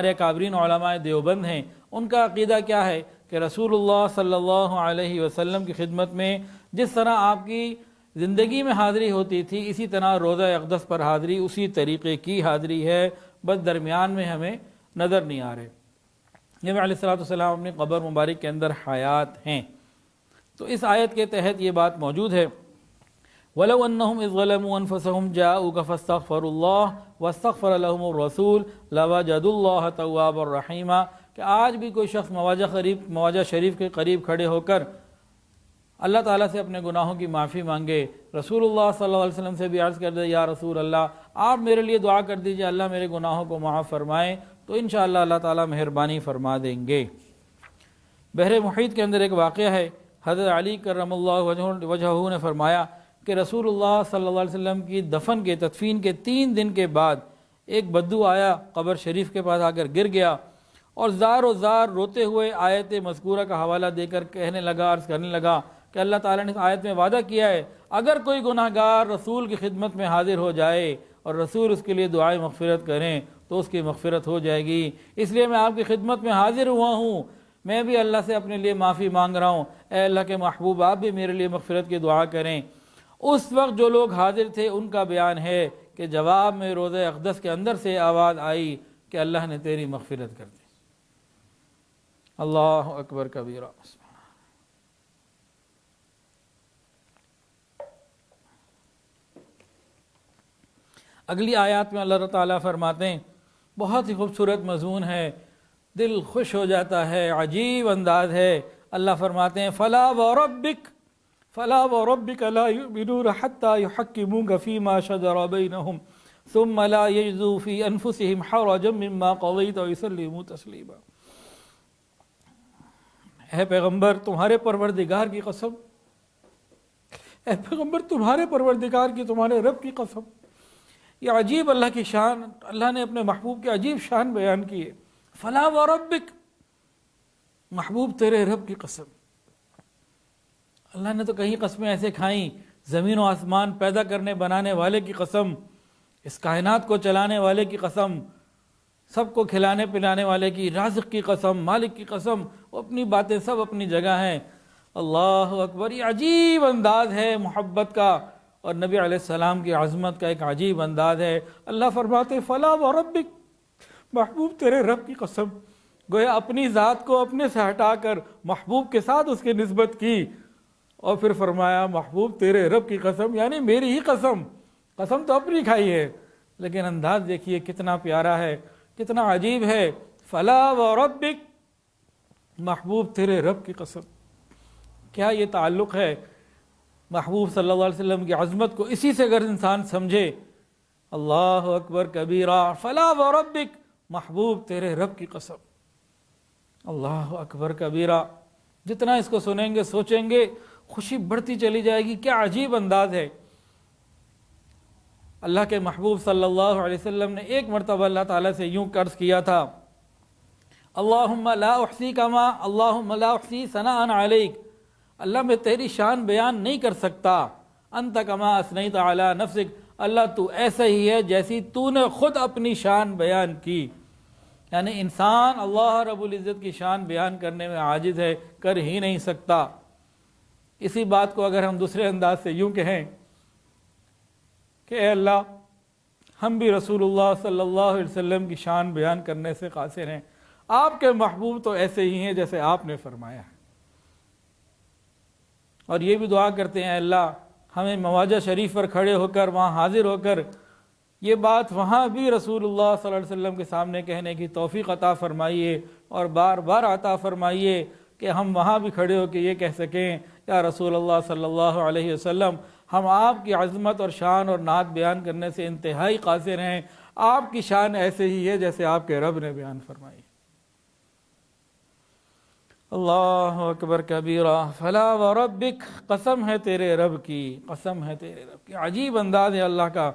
اکابرین علماء دیوبند ہیں، ان کا عقیدہ کیا ہے کہ رسول اللہ صلی اللہ علیہ وسلم کی خدمت میں جس طرح آپ کی زندگی میں حاضری ہوتی تھی اسی طرح روضہ اقدس پر حاضری اسی طریقے کی حاضری ہے، بس درمیان میں ہمیں نظر نہیں آ رہے۔ نبی علیہ السلام اپنی قبر مبارک کے اندر حیات ہیں، تو اس آیت کے تحت یہ بات موجود ہے، وَلَوْ أَنَّهُمْ إِذْ ظَلَمُوا أَنفُسَهُمْ جَاءُوكَ فَاسْتَغْفَرُوا اللَّهَ وَاسْتَغْفَرَ لَهُمُ الرَّسُولُ لَوَجَدُوا اللَّهَ تَوَّابًا رَحِيمًا، کہ آج بھی کوئی شخص مواجہ شریف کے قریب کھڑے ہو کر اللہ تعالیٰ سے اپنے گناہوں کی معافی مانگے، رسول اللہ صلی اللہ علیہ وسلم سے بھی عرض کر دے یا رسول اللہ آپ میرے لیے دعا کر دیجئے اللہ میرے گناہوں کو معاف فرمائیں، تو انشاءاللہ اللہ تعالیٰ مہربانی فرما دیں گے۔ بحر محیط کے اندر ایک واقعہ ہے، حضرت علی کرم اللہ وجہہ نے فرمایا کہ رسول اللہ صلی اللہ علیہ وسلم کی دفن کے تدفین کے 3 دن کے بعد ایک بدو آیا، قبر شریف کے پاس آ کر گر گیا اور زار و زار روتے ہوئے آیت مذکورہ کا حوالہ دے کر کہنے لگا، عرض کرنے لگا کہ اللہ تعالیٰ نے اس آیت میں وعدہ کیا ہے اگر کوئی گناہ گار رسول کی خدمت میں حاضر ہو جائے اور رسول اس کے لیے دعائے مغفرت کریں تو اس کی مغفرت ہو جائے گی، اس لیے میں آپ کی خدمت میں حاضر ہوا ہوں، میں بھی اللہ سے اپنے لیے معافی مانگ رہا ہوں، اے اللہ کے محبوب آپ بھی میرے لیے مغفرت کی دعا کریں۔ اس وقت جو لوگ حاضر تھے ان کا بیان ہے کہ جواب میں روضہ اقدس کے اندر سے آواز آئی کہ اللہ نے تیری مغفرت کر دی۔ اللہ اکبر کبیرہ۔ اگلی آیات میں اللہ تعالیٰ فرماتے ہیں، بہت ہی خوبصورت مضمون ہے، دل خوش ہو جاتا ہے، عجیب انداز ہے۔ اللہ فرماتے ہیں فلا وربک لا یؤمنون حتی یحکموک فیما شجر بینہم ثم لا یجدوا فی انفسہم حرجا مما قضیت ویسلموا تسلیما۔ اے پیغمبر تمہارے پروردگار کی قسم، اے پیغمبر تمہارے پروردگار کی، تمہارے رب کی قسم۔ یہ عجیب اللہ کی شان، اللہ نے اپنے محبوب کی عجیب شان بیان کی ہے۔ فلا وربک، محبوب تیرے رب کی قسم۔ اللہ نے تو کئی قسمیں ایسے کھائیں، زمین و آسمان پیدا کرنے بنانے والے کی قسم، اس کائنات کو چلانے والے کی قسم، سب کو کھلانے پلانے والے کی، رازق کی قسم، مالک کی قسم، وہ اپنی باتیں سب اپنی جگہ ہیں۔ اللہ اکبر، یہ عجیب انداز ہے محبت کا، اور نبی علیہ السلام کی عظمت کا ایک عجیب انداز ہے۔ اللہ فرماتے فلا وربک، محبوب تیرے رب کی قسم، گویا اپنی ذات کو اپنے سے ہٹا کر محبوب کے ساتھ اس کی نسبت کی، اور پھر فرمایا محبوب تیرے رب کی قسم، یعنی میری ہی قسم، قسم تو اپنی کھائی ہے لیکن انداز دیکھیے کتنا پیارا ہے، کتنا عجیب ہے۔ فلا وربک، محبوب تیرے رب کی قسم۔ کیا یہ تعلق ہے محبوب صلی اللہ علیہ وسلم کی عظمت کو اسی سے اگر انسان سمجھے، اللہ اکبر کبیرہ، فلا وربک، محبوب تیرے رب کی قسم، اللہ اکبر کبیرہ۔ جتنا اس کو سنیں گے سوچیں گے خوشی بڑھتی چلی جائے گی، کیا عجیب انداز ہے۔ اللہ کے محبوب صلی اللہ علیہ وسلم نے ایک مرتبہ اللہ تعالیٰ سے یوں عرض کیا تھا، اللہم لا احصی ثناء علیک، اللہ میں تیری شان بیان نہیں کر سکتا، انت کما اثنیت علی نفسک، اللہ تو ایسا ہی ہے جیسی تو نے خود اپنی شان بیان کی۔ یعنی انسان اللہ رب العزت کی شان بیان کرنے میں عاجز ہے، کر ہی نہیں سکتا۔ اسی بات کو اگر ہم دوسرے انداز سے یوں کہیں کہ اے اللہ ہم بھی رسول اللہ صلی اللہ علیہ وسلم کی شان بیان کرنے سے قاصر ہیں، آپ کے محبوب تو ایسے ہی ہیں جیسے آپ نے فرمایا ہے۔ اور یہ بھی دعا کرتے ہیں اللہ ہمیں مواجہ شریف پر کھڑے ہو کر، وہاں حاضر ہو کر یہ بات وہاں بھی رسول اللہ صلی اللہ علیہ وسلم کے سامنے کہنے کی توفیق عطا فرمائیے، اور بار بار عطا فرمائیے کہ ہم وہاں بھی کھڑے ہو کے یہ کہہ سکیں یا رسول اللہ صلی اللہ علیہ وسلم، ہم آپ کی عظمت اور شان اور نعت بیان کرنے سے انتہائی قاصر ہیں، آپ کی شان ایسے ہی ہے جیسے آپ کے رب نے بیان فرمائی۔ اللہ اکبر کبیرہ، فلا وربک، قسم ہے تیرے رب کی، قسم ہے تیرے رب کی۔ عجیب انداز ہے اللہ کا،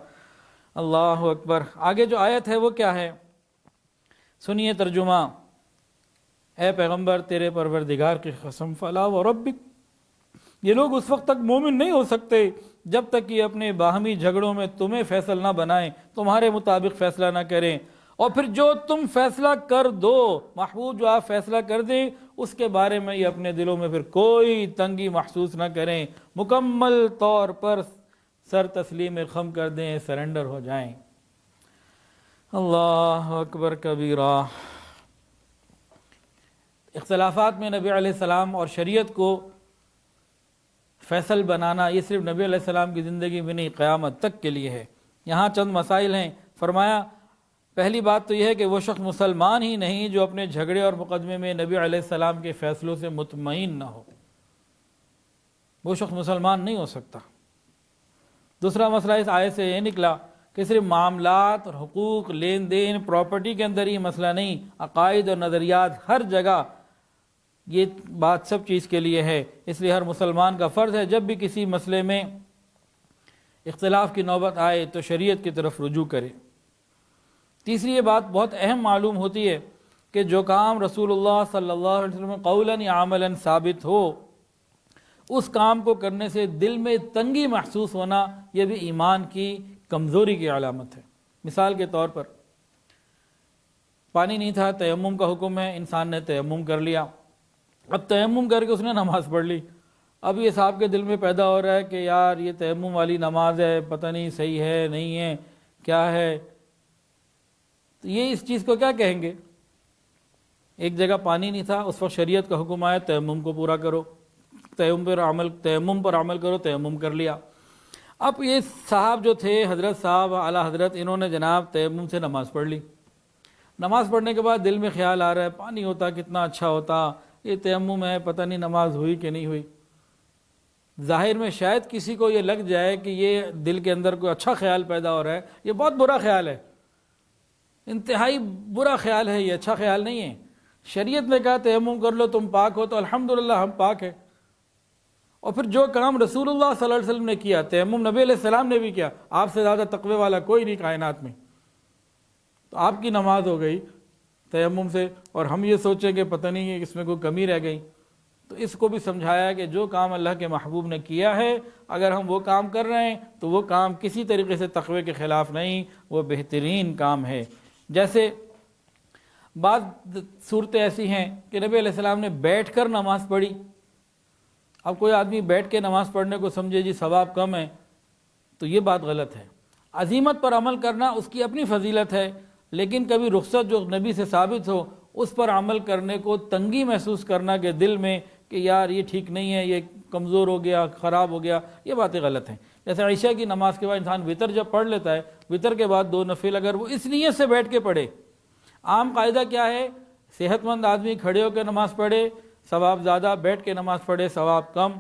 اللہ اکبر۔ آگے جو آیت ہے وہ کیا ہے، سنیے ترجمہ، اے پیغمبر تیرے پروردگار کی قسم، فلا وربک، یہ لوگ اس وقت تک مومن نہیں ہو سکتے جب تک کہ اپنے باہمی جھگڑوں میں تمہیں فیصل نہ بنائیں، تمہارے مطابق فیصلہ نہ کریں، اور پھر جو تم فیصلہ کر دو، محبوب جو آپ فیصلہ کر دیں اس کے بارے میں یہ اپنے دلوں میں پھر کوئی تنگی محسوس نہ کریں، مکمل طور پر سر تسلیم خم کر دیں، سرنڈر ہو جائیں۔ اللہ اکبر کبیرہ۔ اختلافات میں نبی علیہ السلام اور شریعت کو فیصل بنانا یہ صرف نبی علیہ السلام کی زندگی میں نہیں، قیامت تک کے لیے ہے۔ یہاں چند مسائل ہیں۔ فرمایا پہلی بات تو یہ ہے کہ وہ شخص مسلمان ہی نہیں جو اپنے جھگڑے اور مقدمے میں نبی علیہ السلام کے فیصلوں سے مطمئن نہ ہو، وہ شخص مسلمان نہیں ہو سکتا۔ دوسرا مسئلہ اس آیت سے یہ نکلا کہ صرف معاملات اور حقوق، لین دین، پراپرٹی کے اندر ہی مسئلہ نہیں، عقائد اور نظریات ہر جگہ یہ بات سب چیز کے لیے ہے، اس لیے ہر مسلمان کا فرض ہے جب بھی کسی مسئلے میں اختلاف کی نوبت آئے تو شریعت کی طرف رجوع کرے۔ تیسری یہ بات بہت اہم معلوم ہوتی ہے کہ جو کام رسول اللہ صلی اللہ علیہ وسلم قولاً یا عملاً ثابت ہو، اس کام کو کرنے سے دل میں تنگی محسوس ہونا یہ بھی ایمان کی کمزوری کی علامت ہے۔ مثال کے طور پر پانی نہیں تھا، تیمم کا حکم ہے، انسان نے تیمم کر لیا، اب تیمم کر کے اس نے نماز پڑھ لی، اب یہ صاحب کے دل میں پیدا ہو رہا ہے کہ یار یہ تیمم والی نماز ہے، پتہ نہیں صحیح ہے نہیں ہے کیا ہے، تو یہ اس چیز کو کیا کہیں گے؟ ایک جگہ پانی نہیں تھا، اس وقت شریعت کا حکم آیا تیمم کو پورا کرو، تیمم پر عمل کرو، تیمم کر لیا۔ اب یہ صاحب جو تھے حضرت صاحب اعلیٰ حضرت، انہوں نے جناب تیمم سے نماز پڑھ لی، نماز پڑھنے کے بعد دل میں خیال آ رہا ہے پانی ہوتا کتنا اچھا ہوتا، یہ تیمم ہے پتہ نہیں نماز ہوئی کہ نہیں ہوئی۔ ظاہر میں شاید کسی کو یہ لگ جائے کہ یہ دل کے اندر کوئی اچھا خیال پیدا ہو رہا ہے، یہ بہت برا خیال ہے، انتہائی برا خیال ہے، یہ اچھا خیال نہیں ہے۔ شریعت نے کہا تیمم کر لو تم پاک ہو، تو الحمدللہ ہم پاک ہیں۔ اور پھر جو کام رسول اللہ صلی اللہ علیہ وسلم نے کیا، تیمم نبی علیہ السلام نے بھی کیا، آپ سے زیادہ تقوی والا کوئی نہیں کائنات میں، تو آپ کی نماز ہو گئی تیمم سے، اور ہم یہ سوچیں کہ پتہ نہیں ہے اس میں کوئی کمی رہ گئی۔ تو اس کو بھی سمجھایا کہ جو کام اللہ کے محبوب نے کیا ہے، اگر ہم وہ کام کر رہے ہیں تو وہ کام کسی طریقے سے تقوی کے خلاف نہیں، وہ بہترین کام ہے۔ جیسے بعض صورتیں ایسی ہیں کہ نبی علیہ السلام نے بیٹھ کر نماز پڑھی، اب کوئی آدمی بیٹھ کے نماز پڑھنے کو سمجھے جی ثواب کم ہے، تو یہ بات غلط ہے۔ عزیمت پر عمل کرنا اس کی اپنی فضیلت ہے، لیکن کبھی رخصت جو نبی سے ثابت ہو اس پر عمل کرنے کو تنگی محسوس کرنا کہ دل میں کہ یار یہ ٹھیک نہیں ہے، یہ کمزور ہو گیا، خراب ہو گیا، یہ باتیں غلط ہیں۔ جیسے عشاء کی نماز کے بعد انسان وطر جب پڑھ لیتا ہے، وطر کے بعد 2 نفل اگر وہ اس نیت سے بیٹھ کے پڑھے، عام قاعدہ کیا ہے، صحت مند آدمی کھڑے ہو کے نماز پڑھے ثواب زیادہ، بیٹھ کے نماز پڑھے ثواب کم،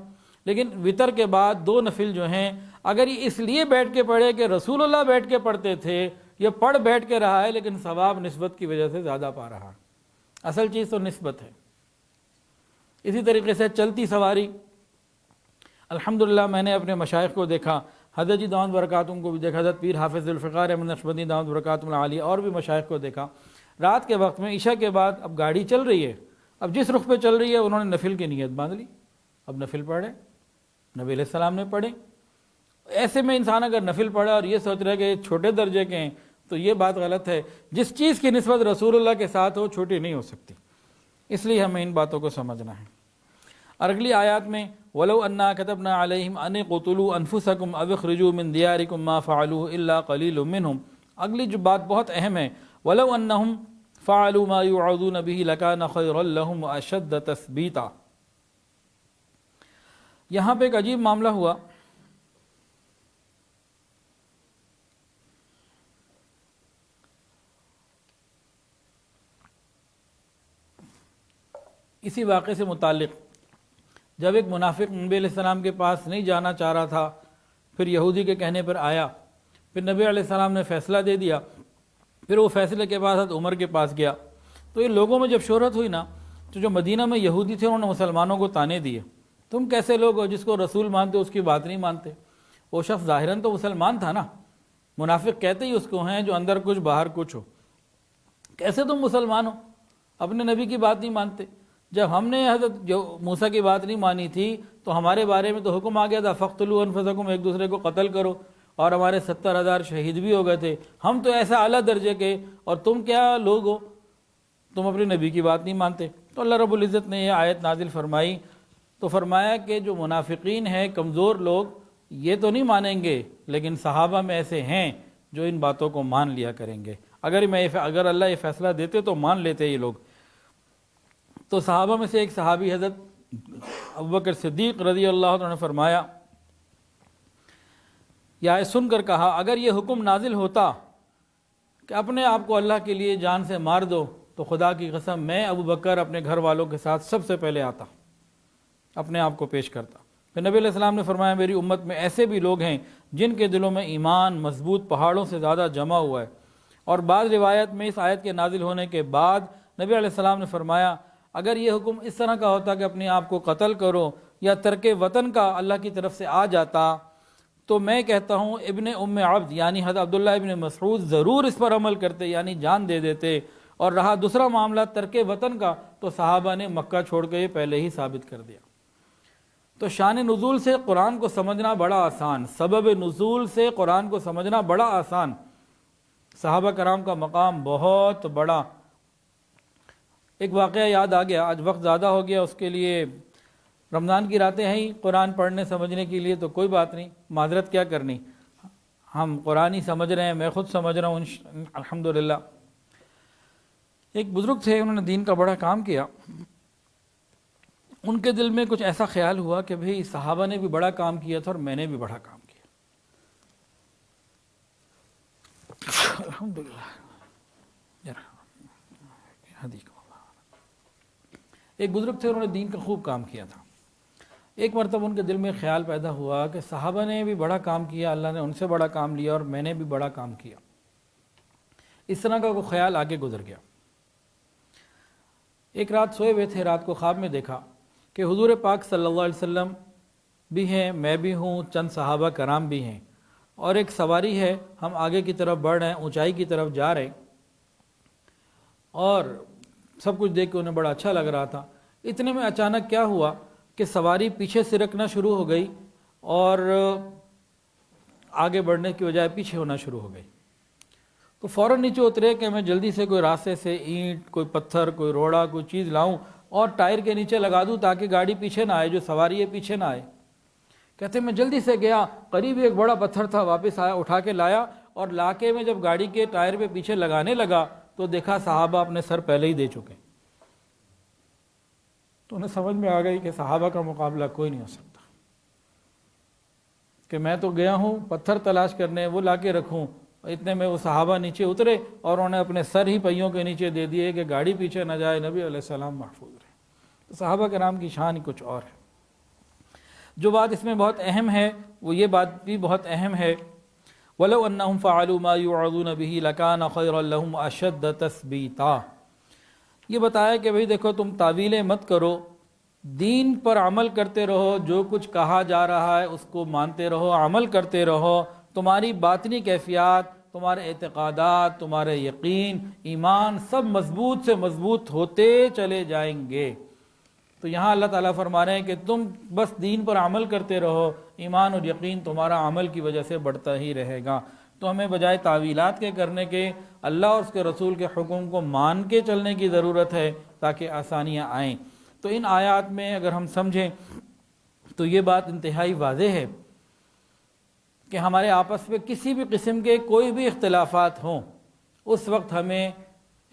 لیکن وطر کے بعد 2 نفل جو ہیں اگر یہ اس لیے بیٹھ کے پڑھے کہ رسول اللہ بیٹھ کے پڑھتے تھے، یہ پڑھ بیٹھ کے رہا ہے لیکن ثواب نسبت کی وجہ سے زیادہ پا رہا، اصل چیز تو نسبت ہے۔ اسی طریقے سے چلتی سواری، الحمدللہ میں نے اپنے مشائخ کو دیکھا، حضرت جی دامت برکاتہم کو بھی دیکھا، حضرت پیر حافظ ذوالفقار احمد نقشبندی دامت برکاتہم العالیہ اور بھی مشائخ کو دیکھا، رات کے وقت میں عشاء کے بعد اب گاڑی چل رہی ہے، اب جس رخ پہ چل رہی ہے انہوں نے نفل کی نیت باندھ لی، اب نفل پڑھے، نبی علیہ السلام نے پڑھے۔ ایسے میں انسان اگر نفل پڑھا اور یہ سوچ رہا ہے کہ یہ چھوٹے درجے کے ہیں تو یہ بات غلط ہے۔ جس چیز کی نسبت رسول اللہ کے ساتھ ہو چھوٹی نہیں ہو سکتی، اس لیے ہمیں ان باتوں کو سمجھنا ہے۔ اور اگلی آیات میں وَلَوْ أَنَّا كَتَبْنَا عَلَيْهِمْ أَنِ اقْتُلُوا أَنفُسَكُمْ أَوِ اخْرُجُوا مِنْ دِيَارِكُمْ مَا فَعَلُوهُ إِلَّا قَلِيلٌ مِّنْهُمْ، اگلی جو بات بہت اہم ہے، وَلَوْ أَنَّهُمْ فَعَلُوا مَا يُوعَظُونَ بِهِ لَكَانَ خَيْرًا لَهُمْ وَأَشَدَّ تَثْبِيتًا۔ یہاں پہ ایک عجیب معاملہ ہوا، اسی واقعے سے متعلق، جب ایک منافق نبی علیہ السلام کے پاس نہیں جانا چاہ رہا تھا، پھر یہودی کے کہنے پر آیا، پھر نبی علیہ السلام نے فیصلہ دے دیا، پھر وہ فیصلے کے بعد حضرت عمر کے پاس گیا، تو یہ لوگوں میں جب شہرت ہوئی نا، تو جو مدینہ میں یہودی تھے انہوں نے مسلمانوں کو تانے دیے، تم کیسے لوگ ہو جس کو رسول مانتے اس کی بات نہیں مانتے؟ وہ شخص ظاہراً تو مسلمان تھا نا، منافق کہتے ہی اس کو ہیں جو اندر کچھ باہر کچھ ہو، کیسے تم مسلمان ہو اپنے نبی کی بات نہیں مانتے؟ جب ہم نے حضرت جو موسیٰ کی بات نہیں مانی تھی تو ہمارے بارے میں تو حکم آ گیا تھا فَقْتُلُوا أَنفُسَكُمْ، ایک دوسرے کو قتل کرو، اور ہمارے 70,000 شہید بھی ہو گئے تھے، ہم تو ایسا اعلیٰ درجے کے، اور تم کیا لوگ ہو، تم اپنے نبی کی بات نہیں مانتے؟ تو اللہ رب العزت نے یہ آیت نازل فرمائی، تو فرمایا کہ جو منافقین ہیں، کمزور لوگ، یہ تو نہیں مانیں گے، لیکن صحابہ میں ایسے ہیں جو ان باتوں کو مان لیا کریں گے۔ اگر اللہ یہ فیصلہ دیتے تو مان لیتے یہ لوگ۔ تو صحابہ میں سے ایک صحابی حضرت ابوبکر صدیق رضی اللہ عنہ نے فرمایا، یا سن کر کہا، اگر یہ حکم نازل ہوتا کہ اپنے آپ کو اللہ کے لیے جان سے مار دو، تو خدا کی قسم میں ابوبکر اپنے گھر والوں کے ساتھ سب سے پہلے آتا، اپنے آپ کو پیش کرتا۔ پھر نبی علیہ السلام نے فرمایا، میری امت میں ایسے بھی لوگ ہیں جن کے دلوں میں ایمان مضبوط پہاڑوں سے زیادہ جمع ہوا ہے۔ اور بعض روایت میں اس آیت کے نازل ہونے کے بعد نبی علیہ السلام نے فرمایا، اگر یہ حکم اس طرح کا ہوتا کہ اپنے آپ کو قتل کرو یا ترک وطن کا اللہ کی طرف سے آ جاتا تو میں کہتا ہوں ابن ام عبد یعنی حضرت عبداللہ ابن مسعود ضرور اس پر عمل کرتے، یعنی جان دے دیتے۔ اور رہا دوسرا معاملہ ترک وطن کا، تو صحابہ نے مکہ چھوڑ کے یہ پہلے ہی ثابت کر دیا۔ تو شان نزول سے قرآن کو سمجھنا بڑا آسان، سبب نزول سے قرآن کو سمجھنا بڑا آسان، صحابہ کرام کا مقام بہت بڑا۔ ایک واقعہ یاد آ گیا، آج وقت زیادہ ہو گیا، اس کے لیے رمضان کی راتیں ہیں ہی قرآن پڑھنے سمجھنے کے لیے، تو کوئی بات نہیں، معذرت کیا کرنی، ہم قرآن ہی سمجھ رہے ہیں، میں خود سمجھ رہا ہوں الحمدللہ۔ ایک بزرگ تھے، انہوں نے دین کا بڑا کام کیا، ان کے دل میں کچھ ایسا خیال ہوا کہ بھئی صحابہ نے بھی بڑا کام کیا تھا اور میں نے بھی بڑا کام کیا، الحمدللہ۔ ایک بزرگ تھے، انہوں نے دین کا خوب کام کیا تھا۔ ایک مرتبہ ان کے دل میں خیال پیدا ہوا کہ صحابہ نے بھی بڑا کام کیا، اللہ نے ان سے بڑا کام لیا اور میں نے بھی بڑا کام کیا۔ اس طرح کا کوئی خیال آگے گزر گیا۔ ایک رات سوئے ہوئے تھے، رات کو خواب میں دیکھا کہ حضور پاک صلی اللہ علیہ وسلم بھی ہیں، میں بھی ہوں، چند صحابہ کرام بھی ہیں، اور ایک سواری ہے، ہم آگے کی طرف بڑھ رہے ہیں، اونچائی کی طرف جا رہے ہیں، اور سب کچھ دیکھ کے انہیں بڑا اچھا لگ رہا تھا۔ اتنے میں اچانک کیا ہوا کہ سواری پیچھے سرکنا شروع ہو گئی اور آگے بڑھنے کی بجائے پیچھے ہونا شروع ہو گئی۔ تو فوراً نیچے اترے کہ میں جلدی سے کوئی راستے سے اینٹ، کوئی پتھر، کوئی روڑا، کوئی چیز لاؤں اور ٹائر کے نیچے لگا دوں تاکہ گاڑی پیچھے نہ آئے، جو سواری ہے پیچھے نہ آئے۔ کہتے میں جلدی سے گیا، قریب ایک بڑا پتھر تھا، واپس آیا، اٹھا کے لایا، اور لا کے میں جب گاڑی کے ٹائر پہ پیچھے لگانے لگا تو دیکھا صحابہ اپنے سر پہلے ہی دے چکے۔ تو انہیں سمجھ میں آ گئی کہ صحابہ کا مقابلہ کوئی نہیں ہو سکتا، کہ میں تو گیا ہوں پتھر تلاش کرنے، وہ لا کے رکھوں، اتنے میں وہ صحابہ نیچے اترے اور انہوں نے اپنے سر ہی پہیوں کے نیچے دے دیے کہ گاڑی پیچھے نہ جائے، نبی علیہ السلام محفوظ رہے۔ تو صحابہ کرام کی شان ہی کچھ اور ہے۔ جو بات اس میں بہت اہم ہے، وہ یہ بات بھی بہت اہم ہے، وَلَوْ أَنَّهُمْ فَعَلُوا مَا يُوعَظُونَ بِهِ لَكَانَ خَيْرًا لَهُمْ أَشَدَّ تَثْبِيتًا۔ یہ بتایا کہ بھئی دیکھو تم تعویلیں مت کرو، دین پر عمل کرتے رہو، جو کچھ کہا جا رہا ہے اس کو مانتے رہو، عمل کرتے رہو، تمہاری باطنی کیفیات، تمہارے اعتقادات، تمہارے یقین، ایمان سب مضبوط سے مضبوط ہوتے چلے جائیں گے۔ تو یہاں اللہ تعالیٰ فرما رہے ہیں کہ تم بس دین پر عمل کرتے رہو، ایمان اور یقین تمہارا عمل کی وجہ سے بڑھتا ہی رہے گا۔ تو ہمیں بجائے تعویلات کے کرنے کے اللہ اور اس کے رسول کے حکم کو مان کے چلنے کی ضرورت ہے تاکہ آسانیاں آئیں۔ تو ان آیات میں اگر ہم سمجھیں تو یہ بات انتہائی واضح ہے کہ ہمارے آپس میں کسی بھی قسم کے کوئی بھی اختلافات ہوں، اس وقت ہمیں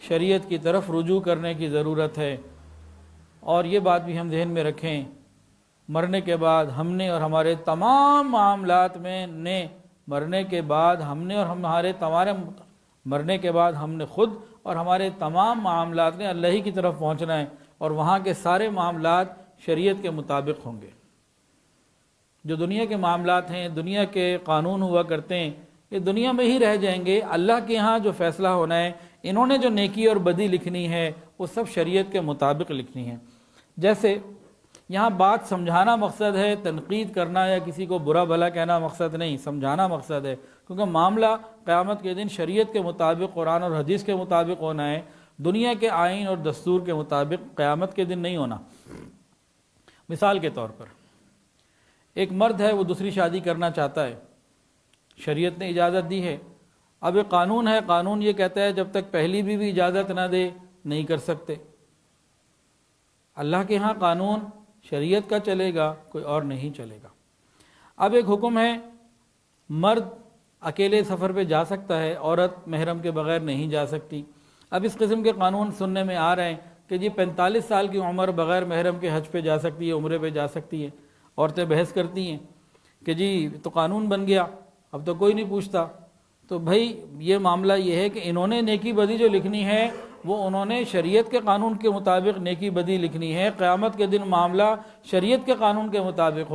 شریعت کی طرف رجوع کرنے کی ضرورت ہے۔ اور یہ بات بھی ہم ذہن میں رکھیں، مرنے کے بعد ہم نے اور ہمارے تمام معاملات میں مرنے کے بعد ہم نے اور ہمارے مرنے کے بعد ہم نے خود اور ہمارے تمام معاملات نے اللہ ہی کی طرف پہنچنا ہے، اور وہاں کے سارے معاملات شریعت کے مطابق ہوں گے۔ جو دنیا کے معاملات ہیں، دنیا کے قانون ہوا کرتے ہیں، یہ دنیا میں ہی رہ جائیں گے۔ اللہ کے ہاں جو فیصلہ ہونا ہے، انہوں نے جو نیکی اور بدی لکھنی ہے وہ سب شریعت کے مطابق لکھنی ہے۔ جیسے یہاں بات سمجھانا مقصد ہے، تنقید کرنا یا کسی کو برا بھلا کہنا مقصد نہیں، سمجھانا مقصد ہے، کیونکہ معاملہ قیامت کے دن شریعت کے مطابق، قرآن اور حدیث کے مطابق ہونا ہے، دنیا کے آئین اور دستور کے مطابق قیامت کے دن نہیں ہونا۔ مثال کے طور پر ایک مرد ہے، وہ دوسری شادی کرنا چاہتا ہے، شریعت نے اجازت دی ہے۔ اب ایک قانون ہے، قانون یہ کہتا ہے جب تک پہلی بیوی اجازت نہ دے نہیں کر سکتے۔ اللہ کے ہاں قانون شریعت کا چلے گا، کوئی اور نہیں چلے گا۔ اب ایک حکم ہے، مرد اکیلے سفر پہ جا سکتا ہے، عورت محرم کے بغیر نہیں جا سکتی۔ اب اس قسم کے قانون سننے میں آ رہے ہیں کہ جی 45 سال کی عمر بغیر محرم کے حج پہ جا سکتی ہے، عمرے پہ جا سکتی ہے۔ عورتیں بحث کرتی ہیں کہ جی تو قانون بن گیا، اب تو کوئی نہیں پوچھتا۔ تو بھائی یہ معاملہ یہ ہے کہ انہوں نے نیکی بدی جو لکھنی ہے وہ انہوں نے شریعت کے قانون کے مطابق نیکی بدی لکھنی ہے۔ قیامت کے دن معاملہ شریعت کے قانون کے مطابق ہو